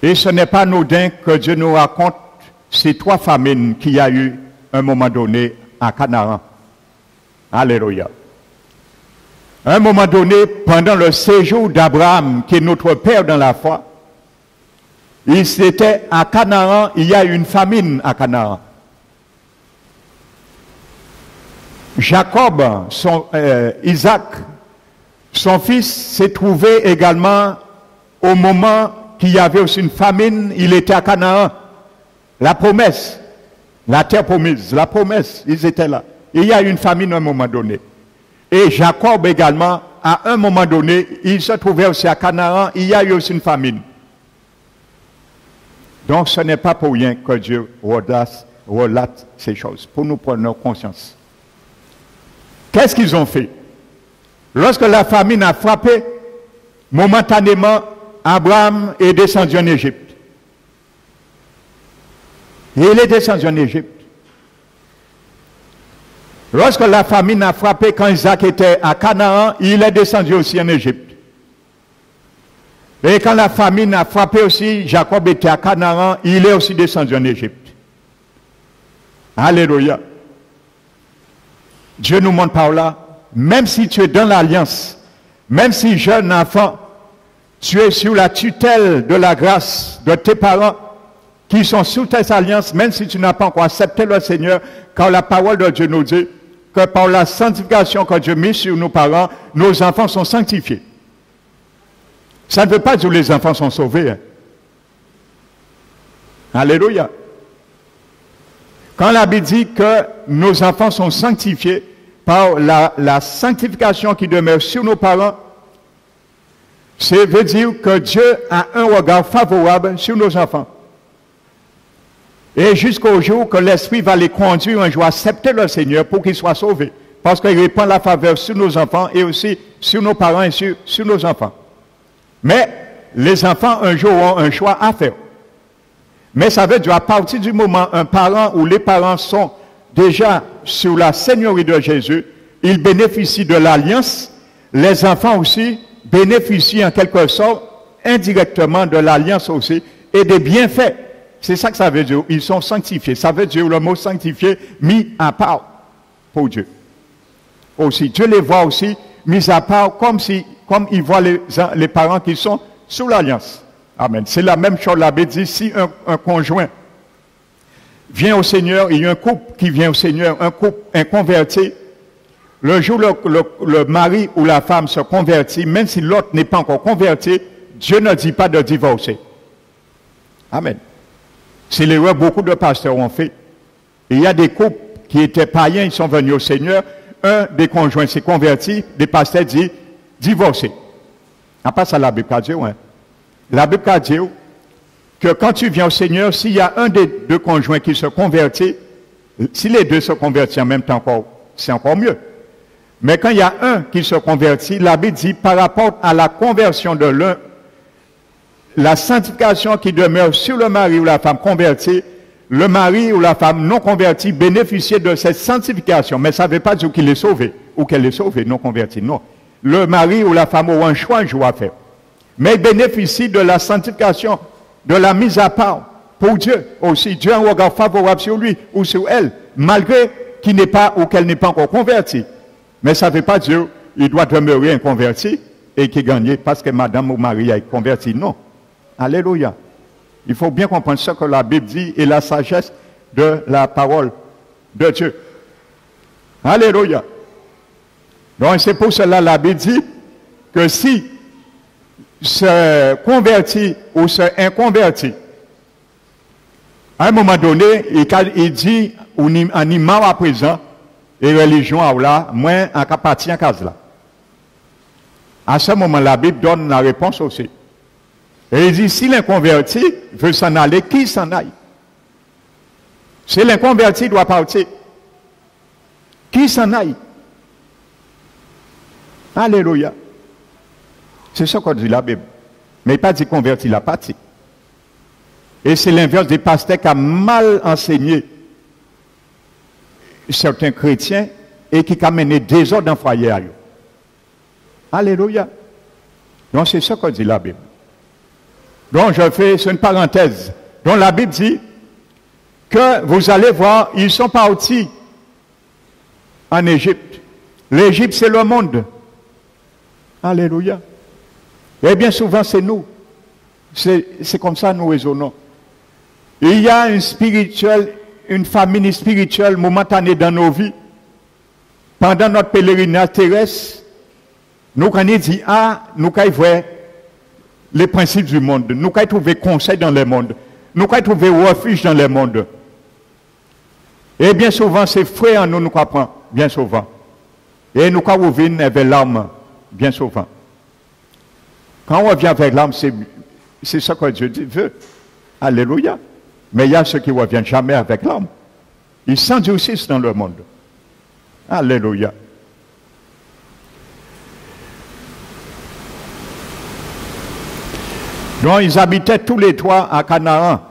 et ce n'est pas anodin que Dieu nous raconte ces trois famines qu'il y a eu à un moment donné à Canaan. Alléluia. À un moment donné, pendant le séjour d'Abraham, qui est notre père dans la foi, il était à Canaan, il y a eu une famine à Canaan. Jacob, Isaac, son fils, s'est trouvé également au moment qu'il y avait aussi une famine, il était à Canaan. La promesse, la terre promise, la promesse, ils étaient là. Il y a eu une famine à un moment donné. Et Jacob également, à un moment donné, il se trouvait aussi à Canaan, il y a eu aussi une famine. Donc ce n'est pas pour rien que Dieu relate ces choses, pour nous prendre conscience. Qu'est-ce qu'ils ont fait? Lorsque la famine a frappé, momentanément, Abraham est descendu en Égypte. Et il est descendu en Égypte. Lorsque la famine a frappé, quand Isaac était à Canaan, il est descendu aussi en Égypte. Et quand la famine a frappé aussi, Jacob était à Canaan, il est aussi descendu en Égypte. Alléluia. Dieu nous montre par là, même si tu es dans l'alliance, même si jeune enfant, tu es sous la tutelle de la grâce de tes parents qui sont sous tes alliances, même si tu n'as pas encore accepté le Seigneur, car la parole de Dieu nous dit que par la sanctification que Dieu met sur nos parents, nos enfants sont sanctifiés. Ça ne veut pas dire que les enfants sont sauvés. Hein. Alléluia. Quand la Bible dit que nos enfants sont sanctifiés par la sanctification qui demeure sur nos parents, ça veut dire que Dieu a un regard favorable sur nos enfants. Et jusqu'au jour que l'Esprit va les conduire un jour à accepter le Seigneur pour qu'ils soient sauvés. Parce qu'il répand la faveur sur nos enfants et aussi sur nos parents et sur nos enfants. Mais les enfants un jour ont un choix à faire. Mais ça veut dire à partir du moment où un parent ou les parents sont déjà sous la seigneurie de Jésus, ils bénéficient de l'alliance. Les enfants aussi bénéficient en quelque sorte indirectement de l'alliance aussi et des bienfaits. C'est ça que ça veut dire. Ils sont sanctifiés. Ça veut dire le mot sanctifié, mis à part pour Dieu. Aussi, Dieu les voit aussi mis à part comme ils voient les parents qui sont sous l'alliance. Amen. C'est la même chose. La Bible dit, si un conjoint vient au Seigneur, il y a un couple qui vient au Seigneur, un couple inconverti, le jour où le mari ou la femme se convertit, même si l'autre n'est pas encore converti, Dieu ne dit pas de divorcer. Amen. C'est l'erreur que beaucoup de pasteurs ont fait. Et il y a des couples qui étaient païens, ils sont venus au Seigneur, un des conjoints s'est converti, des pasteurs disent divorcer. À part ça, la Bible a dit, ouais. La Bible a dit, que quand tu viens au Seigneur, s'il y a un des deux conjoints qui se convertit, si les deux se convertissent en même temps, c'est encore mieux. Mais quand il y a un qui se convertit, la Bible dit par rapport à la conversion de l'un, la sanctification qui demeure sur le mari ou la femme convertie, le mari ou la femme non convertie bénéficie de cette sanctification. Mais ça ne veut pas dire qu'il est sauvé ou qu'elle est sauvée, non convertie. Non. Le mari ou la femme a un choix à faire. Mais il bénéficie de la sanctification, de la mise à part pour Dieu aussi. Dieu a un regard favorable sur lui ou sur elle, malgré qu'il n'est pas ou qu'elle n'est pas encore convertie. Mais ça ne veut pas dire qu'il doit demeurer inconverti et qu'il gagne parce que madame ou mari est converti. Non. Alléluia. Il faut bien comprendre ce que la Bible dit et la sagesse de la parole de Dieu. Alléluia. Donc c'est pour cela la Bible dit que si se convertit ou se inconvertit, à un moment donné, il dit en imam à présent, et religion à là, moins en capacité en case là. À ce moment, la Bible donne la réponse aussi. Et il dit, si l'inconverti veut s'en aller, qui s'en aille? Si l'inconverti doit partir, qui s'en aille? Alléluia. C'est ce qu'on dit la Bible. Mais il n'a pas dit converti la partie. Et c'est l'inverse des pasteurs qui a mal enseigné certains chrétiens et qui a mené des ordres dans le foyer. Alléluia. Donc c'est ce qu'on dit la Bible. Donc je fais, c'est une parenthèse. Donc la Bible dit que vous allez voir, ils sont partis en Égypte. L'Égypte c'est le monde. Alléluia. Et bien souvent c'est nous. C'est comme ça nous raisonnons. Il y a une famine spirituelle momentanée dans nos vies. Pendant notre pèlerinage terrestre, nous quand on dit nous quand voir les principes du monde, nous quand trouver conseil dans le monde, nous quand trouver refuge dans le monde. Et bien souvent c'est frais en nous comprenons, bien souvent. Et nous quand on revient vers l'âme, bien souvent. Quand on revient vers l'âme, c'est ce que Dieu veut. Alléluia. Mais il y a ceux qui ne reviennent jamais avec l'âme. Ils s'endurcissent dans le monde. Alléluia. Donc ils habitaient tous les trois à Canaan.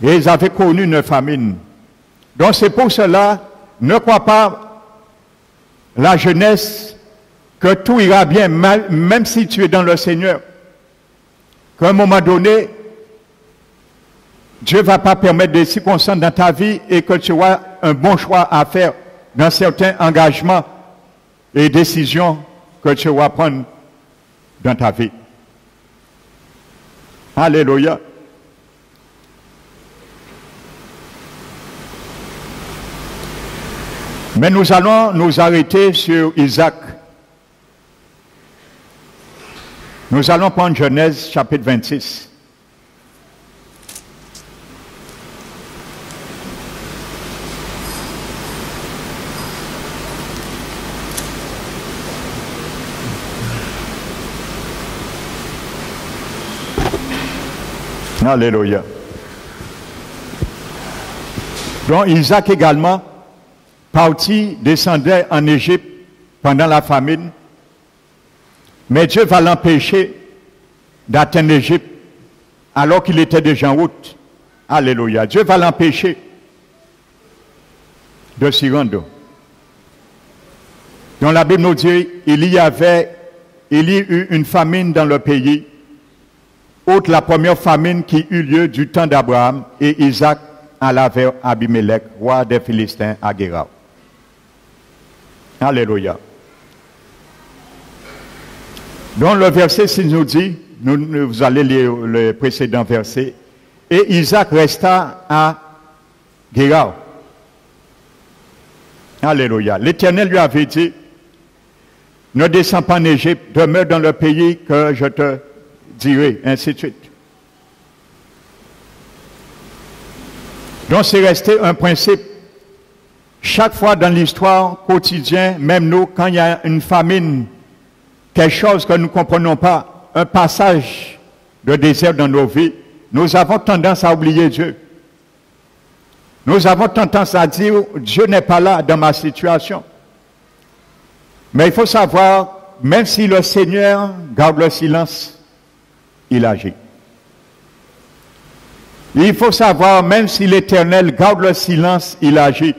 Et ils avaient connu une famine. Donc c'est pour cela, ne crois pas la jeunesse que tout ira bien, même si tu es dans le Seigneur. Qu'à un moment donné, Dieu ne va pas permettre des circonstances dans ta vie et que tu aies un bon choix à faire dans certains engagements et décisions que tu vas prendre dans ta vie. Alléluia. Mais nous allons nous arrêter sur Isaac. Nous allons prendre Genèse chapitre 26. Alléluia. Donc Isaac également, parti, descendait en Égypte pendant la famine. Mais Dieu va l'empêcher d'atteindre l'Égypte alors qu'il était déjà en route. Alléluia. Dieu va l'empêcher de s'y rendre. Dans la Bible nous dit, il y eut une famine dans le pays, autre la première famine qui eut lieu du temps d'Abraham, et Isaac alla vers Abimelech, roi des Philistins à Guérar. Alléluia. Donc le verset 6 nous dit, vous allez lire le précédent verset, et Isaac resta à Guérar. Alléluia. L'Éternel lui avait dit, ne descends pas en Égypte, demeure dans le pays que je te dirai, ainsi de suite. Donc c'est resté un principe. Chaque fois dans l'histoire quotidienne, même nous, quand il y a une famine, quelque chose que nous ne comprenons pas, un passage de désert dans nos vies, nous avons tendance à oublier Dieu. Nous avons tendance à dire, Dieu n'est pas là dans ma situation. Mais il faut savoir, même si le Seigneur garde le silence, il agit. Il faut savoir, même si l'Éternel garde le silence, il agit.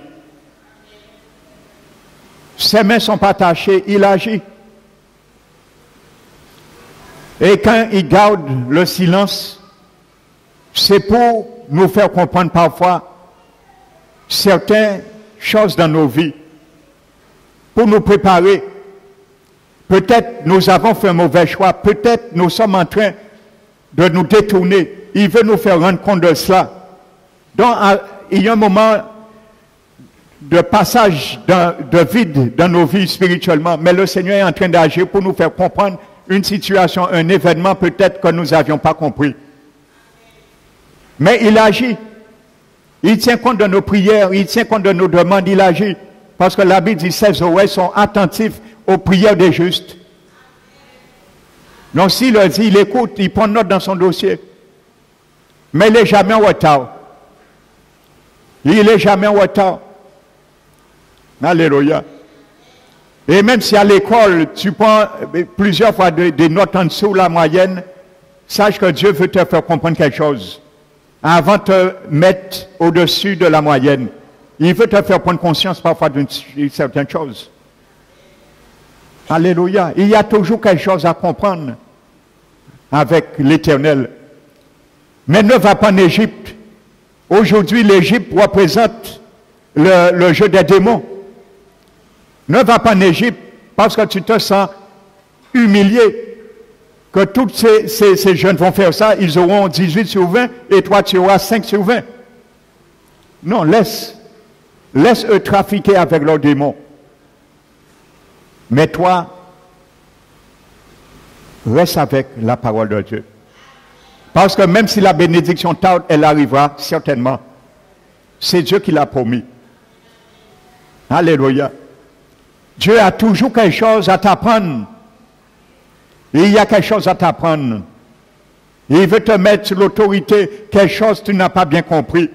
Ses mains sont pas attachées, il agit. Et quand il garde le silence, c'est pour nous faire comprendre parfois certaines choses dans nos vies, pour nous préparer. Peut-être nous avons fait un mauvais choix, peut-être nous sommes en train de nous détourner. Il veut nous faire rendre compte de cela. Donc, il y a un moment de passage de vide dans nos vies spirituellement, mais le Seigneur est en train d'agir pour nous faire comprendre une situation, un événement peut-être que nous n'avions pas compris. Mais il agit. Il tient compte de nos prières, il tient compte de nos demandes, il agit. Parce que la Bible dit, ses oreilles sont attentifs aux prières des justes. Donc s'il le dit, il écoute, il prend note dans son dossier. Mais il n'est jamais en retard. Il n'est jamais en retard. Alléluia. Et même si à l'école, tu prends plusieurs fois des notes en dessous de la moyenne, sache que Dieu veut te faire comprendre quelque chose. Avant de te mettre au-dessus de la moyenne. Il veut te faire prendre conscience parfois d'une certaine chose. Alléluia. Il y a toujours quelque chose à comprendre avec l'Éternel. Mais ne va pas en Égypte. Aujourd'hui, l'Égypte représente le jeu des démons. Ne va pas en Égypte parce que tu te sens humilié. Que tous ces jeunes vont faire ça, ils auront 18 sur 20 et toi tu auras 5 sur 20. Non, laisse eux trafiquer avec leurs démons. Mais toi, reste avec la parole de Dieu. Parce que même si la bénédiction tarde, elle arrivera certainement. C'est Dieu qui l'a promis. Alléluia. Dieu a toujours quelque chose à t'apprendre. Il y a quelque chose à t'apprendre. Il veut te mettre sur l'autorité, quelque chose que tu n'as pas bien compris.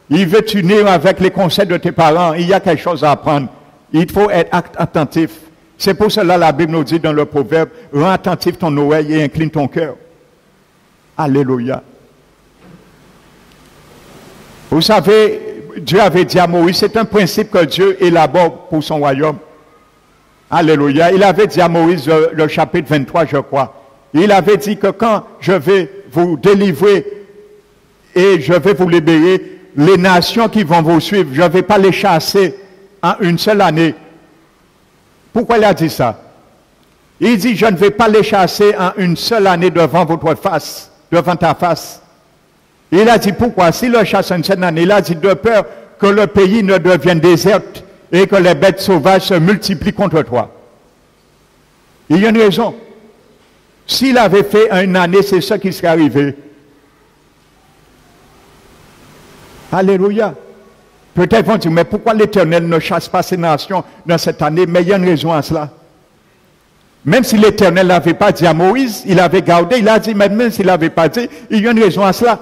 Il veut t'unir avec les conseils de tes parents. Il y a quelque chose à apprendre. Il faut être attentif. C'est pour cela que la Bible nous dit dans le proverbe, rends attentif ton oreille et incline ton cœur. Alléluia. Vous savez, Dieu avait dit à Moïse, c'est un principe que Dieu élabore pour son royaume. Alléluia. Il avait dit à Moïse, le chapitre 23, je crois, il avait dit que quand je vais vous délivrer et je vais vous libérer, les nations qui vont vous suivre, je ne vais pas les chasser en une seule année. Pourquoi il a dit ça? Il dit, je ne vais pas les chasser en une seule année devant votre face, devant ta face. Il a dit, pourquoi? S'il le chasse en une seule année, il a dit, de peur que le pays ne devienne déserte et que les bêtes sauvages se multiplient contre toi. Il y a une raison. S'il avait fait une année, c'est ça qui serait arrivé. Alléluia. Peut-être vont dire, mais pourquoi l'Éternel ne chasse pas ces nations dans cette année? Mais il y a une raison à cela. Même si l'Éternel n'avait pas dit à Moïse, il avait gardé, il a dit, mais même s'il n'avait pas dit, il y a une raison à cela.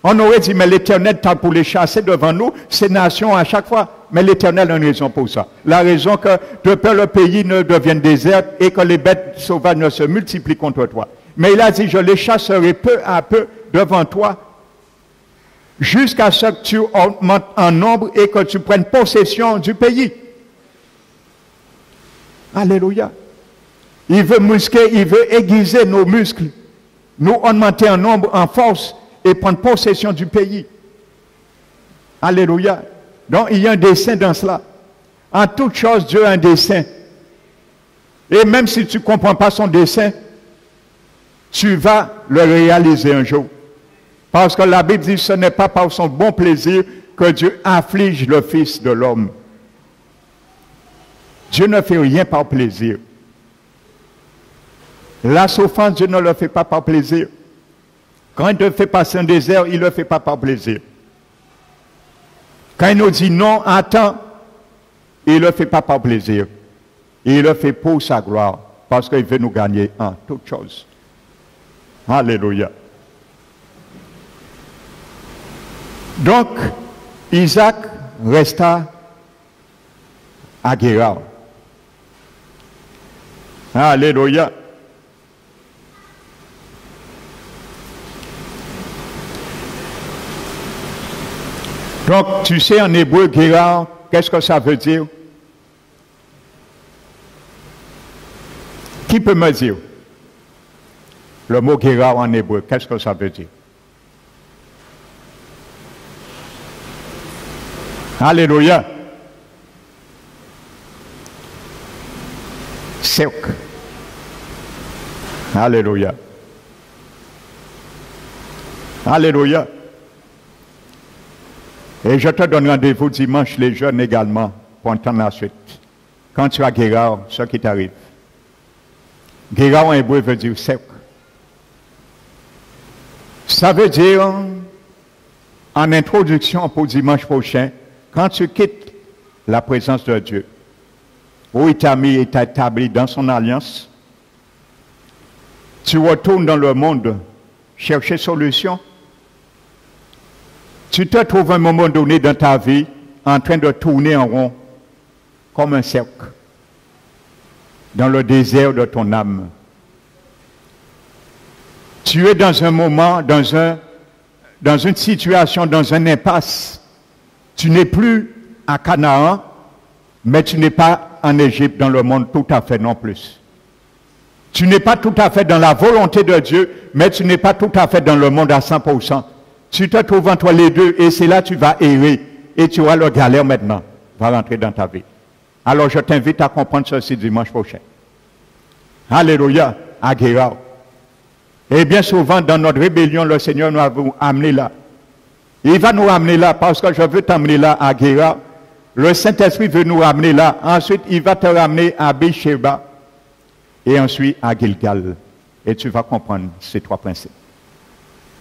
On aurait dit, mais l'Éternel t'a pour les chasser devant nous, ces nations à chaque fois. Mais l'Éternel a une raison pour ça. La raison que de peur le pays ne devienne désert et que les bêtes sauvages ne se multiplient contre toi. Mais il a dit, je les chasserai peu à peu devant toi, jusqu'à ce que tu augmentes en nombre et que tu prennes possession du pays. Alléluia. Il veut muscler, il veut aiguiser nos muscles, nous augmenter en nombre, en force et prendre possession du pays. Alléluia. Donc il y a un dessein dans cela. En toute chose, Dieu a un dessein. Et même si tu ne comprends pas son dessein, tu vas le réaliser un jour. Parce que la Bible dit, ce n'est pas par son bon plaisir que Dieu afflige le Fils de l'homme. Dieu ne fait rien par plaisir. La souffrance, Dieu ne le fait pas par plaisir. Quand il te fait passer un désert, il ne le fait pas par plaisir. Quand il nous dit non, attends, il ne le fait pas par plaisir. Il le fait pour sa gloire, parce qu'il veut nous gagner en toutes choses. Alléluia. Donc, Isaac resta à Guérard. Alléluia. Donc, tu sais en hébreu, Guérard, qu'est-ce que ça veut dire? Qui peut me dire? Le mot Guérard en hébreu, qu'est-ce que ça veut dire? Alléluia. Cercle. Alléluia. Alléluia. Et je te donne rendez-vous dimanche, les jeunes également, pour entendre la suite. Quand tu as Guérard, ce qui t'arrive. Guérard en hébreu veut dire cercle. Ça veut dire, en introduction pour dimanche prochain, quand tu quittes la présence de Dieu, où il t'a mis et t'a établi dans son alliance, tu retournes dans le monde chercher solution. Tu te trouves à un moment donné dans ta vie en train de tourner en rond comme un cercle dans le désert de ton âme. Tu es dans un moment, dans une situation, dans un impasse. Tu n'es plus à Canaan, mais tu n'es pas en Égypte, dans le monde tout à fait non plus. Tu n'es pas tout à fait dans la volonté de Dieu, mais tu n'es pas tout à fait dans le monde à 100%. Tu te trouves entre les deux et c'est là que tu vas errer et tu auras le galère maintenant, va rentrer dans ta vie. Alors je t'invite à comprendre ceci dimanche prochain. Alléluia, à Guérard. Et bien souvent, dans notre rébellion, le Seigneur nous a amené là. Il va nous ramener là parce que je veux t'amener là à Guérard. Le Saint-Esprit veut nous ramener là. Ensuite, il va te ramener à Bécheba et ensuite à Gilgal. Et tu vas comprendre ces trois principes.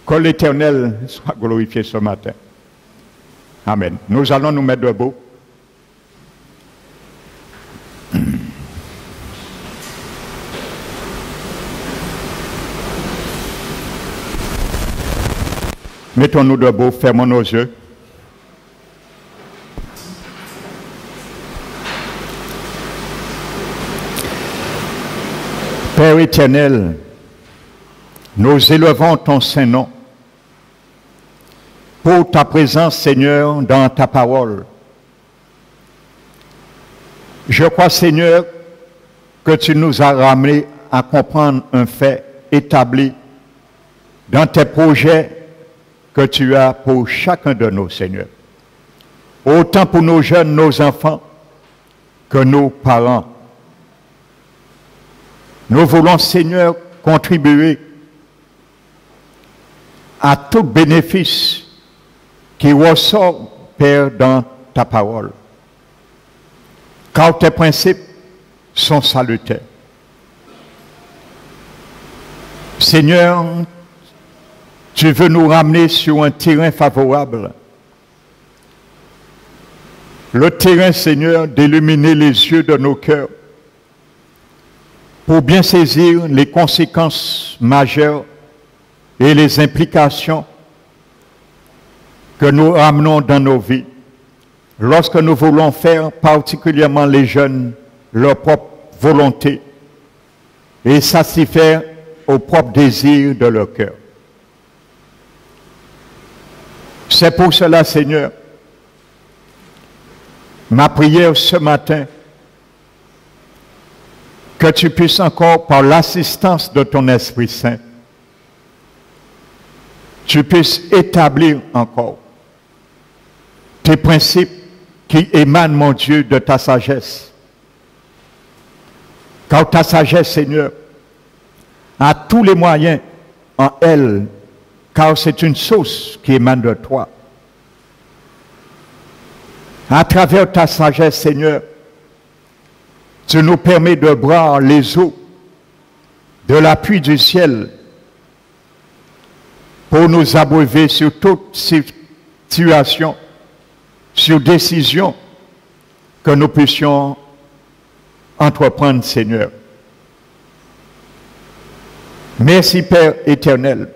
Que l'Éternel soit glorifié ce matin. Amen. Nous allons nous mettre debout. Mettons-nous debout, fermons nos yeux. Père éternel, nous élevons ton Saint-Nom pour ta présence, Seigneur, dans ta parole. Je crois, Seigneur, que tu nous as ramenés à comprendre un fait établi dans tes projets que tu as pour chacun de nous, Seigneur. Autant pour nos jeunes, nos enfants, que nos parents. Nous voulons, Seigneur, contribuer à tout bénéfice qui ressort, Père, dans ta parole. Car tes principes sont salutaires. Seigneur, tu veux nous ramener sur un terrain favorable. Le terrain, Seigneur, d'illuminer les yeux de nos cœurs pour bien saisir les conséquences majeures et les implications que nous ramenons dans nos vies lorsque nous voulons faire, particulièrement les jeunes, leur propre volonté et satisfaire aux propres désirs de leur cœur. C'est pour cela, Seigneur, ma prière ce matin, que tu puisses encore, par l'assistance de ton Esprit Saint, tu puisses établir encore tes principes qui émanent, mon Dieu, de ta sagesse. Car ta sagesse, Seigneur, a tous les moyens en elle, car c'est une source qui émane de toi. À travers ta sagesse, Seigneur, tu nous permets de boire les eaux de la pluie du ciel pour nous abreuver sur toute situation, sur décision que nous puissions entreprendre, Seigneur. Merci Père éternel,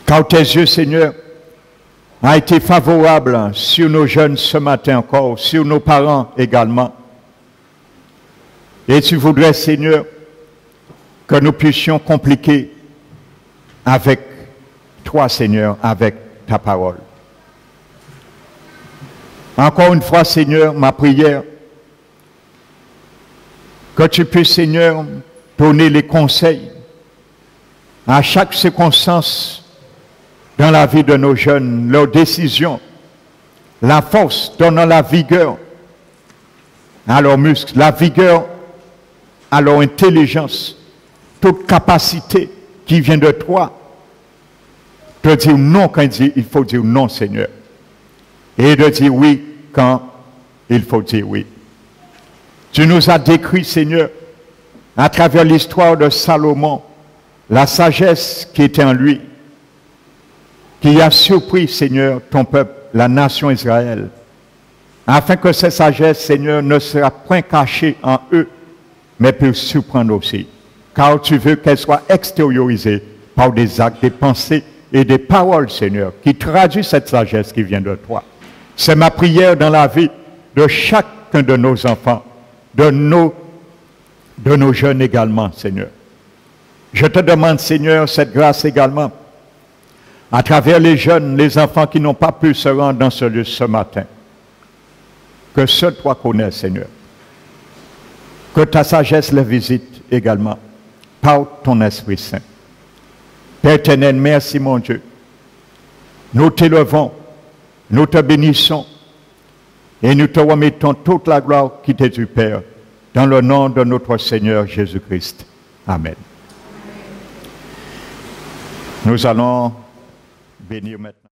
car tes yeux, Seigneur, ont été favorables sur nos jeunes ce matin encore, sur nos parents également. Et tu voudrais, Seigneur, que nous puissions compliquer avec toi, Seigneur, avec ta parole. Encore une fois, Seigneur, ma prière, que tu puisses, Seigneur, donner les conseils à chaque circonstance dans la vie de nos jeunes, leurs décisions, la force, donnant la vigueur à leurs muscles, la vigueur à leur intelligence, toute capacité qui vient de toi, de dire non quand il faut dire non, Seigneur, et de dire oui quand il faut dire oui. Tu nous as décrit, Seigneur, à travers l'histoire de Salomon, la sagesse qui était en lui, qui a surpris, Seigneur, ton peuple, la nation Israël, afin que cette sagesse, Seigneur, ne sera point cachée en eux, mais peut surprendre aussi. Car tu veux qu'elle soit extériorisée par des actes, des pensées et des paroles, Seigneur, qui traduisent cette sagesse qui vient de toi. C'est ma prière dans la vie de chacun de nos enfants, de nos jeunes également, Seigneur. Je te demande, Seigneur, cette grâce également, à travers les jeunes, les enfants qui n'ont pas pu se rendre dans ce lieu ce matin. Que seul toi connais, Seigneur. Que ta sagesse les visite également, par ton Esprit Saint. Père éternel, merci mon Dieu. Nous t'élevons, nous te bénissons, et nous te remettons toute la gloire qui t'est due, Père, dans le nom de notre Seigneur Jésus-Christ. Amen. Nous allons bénir maintenant.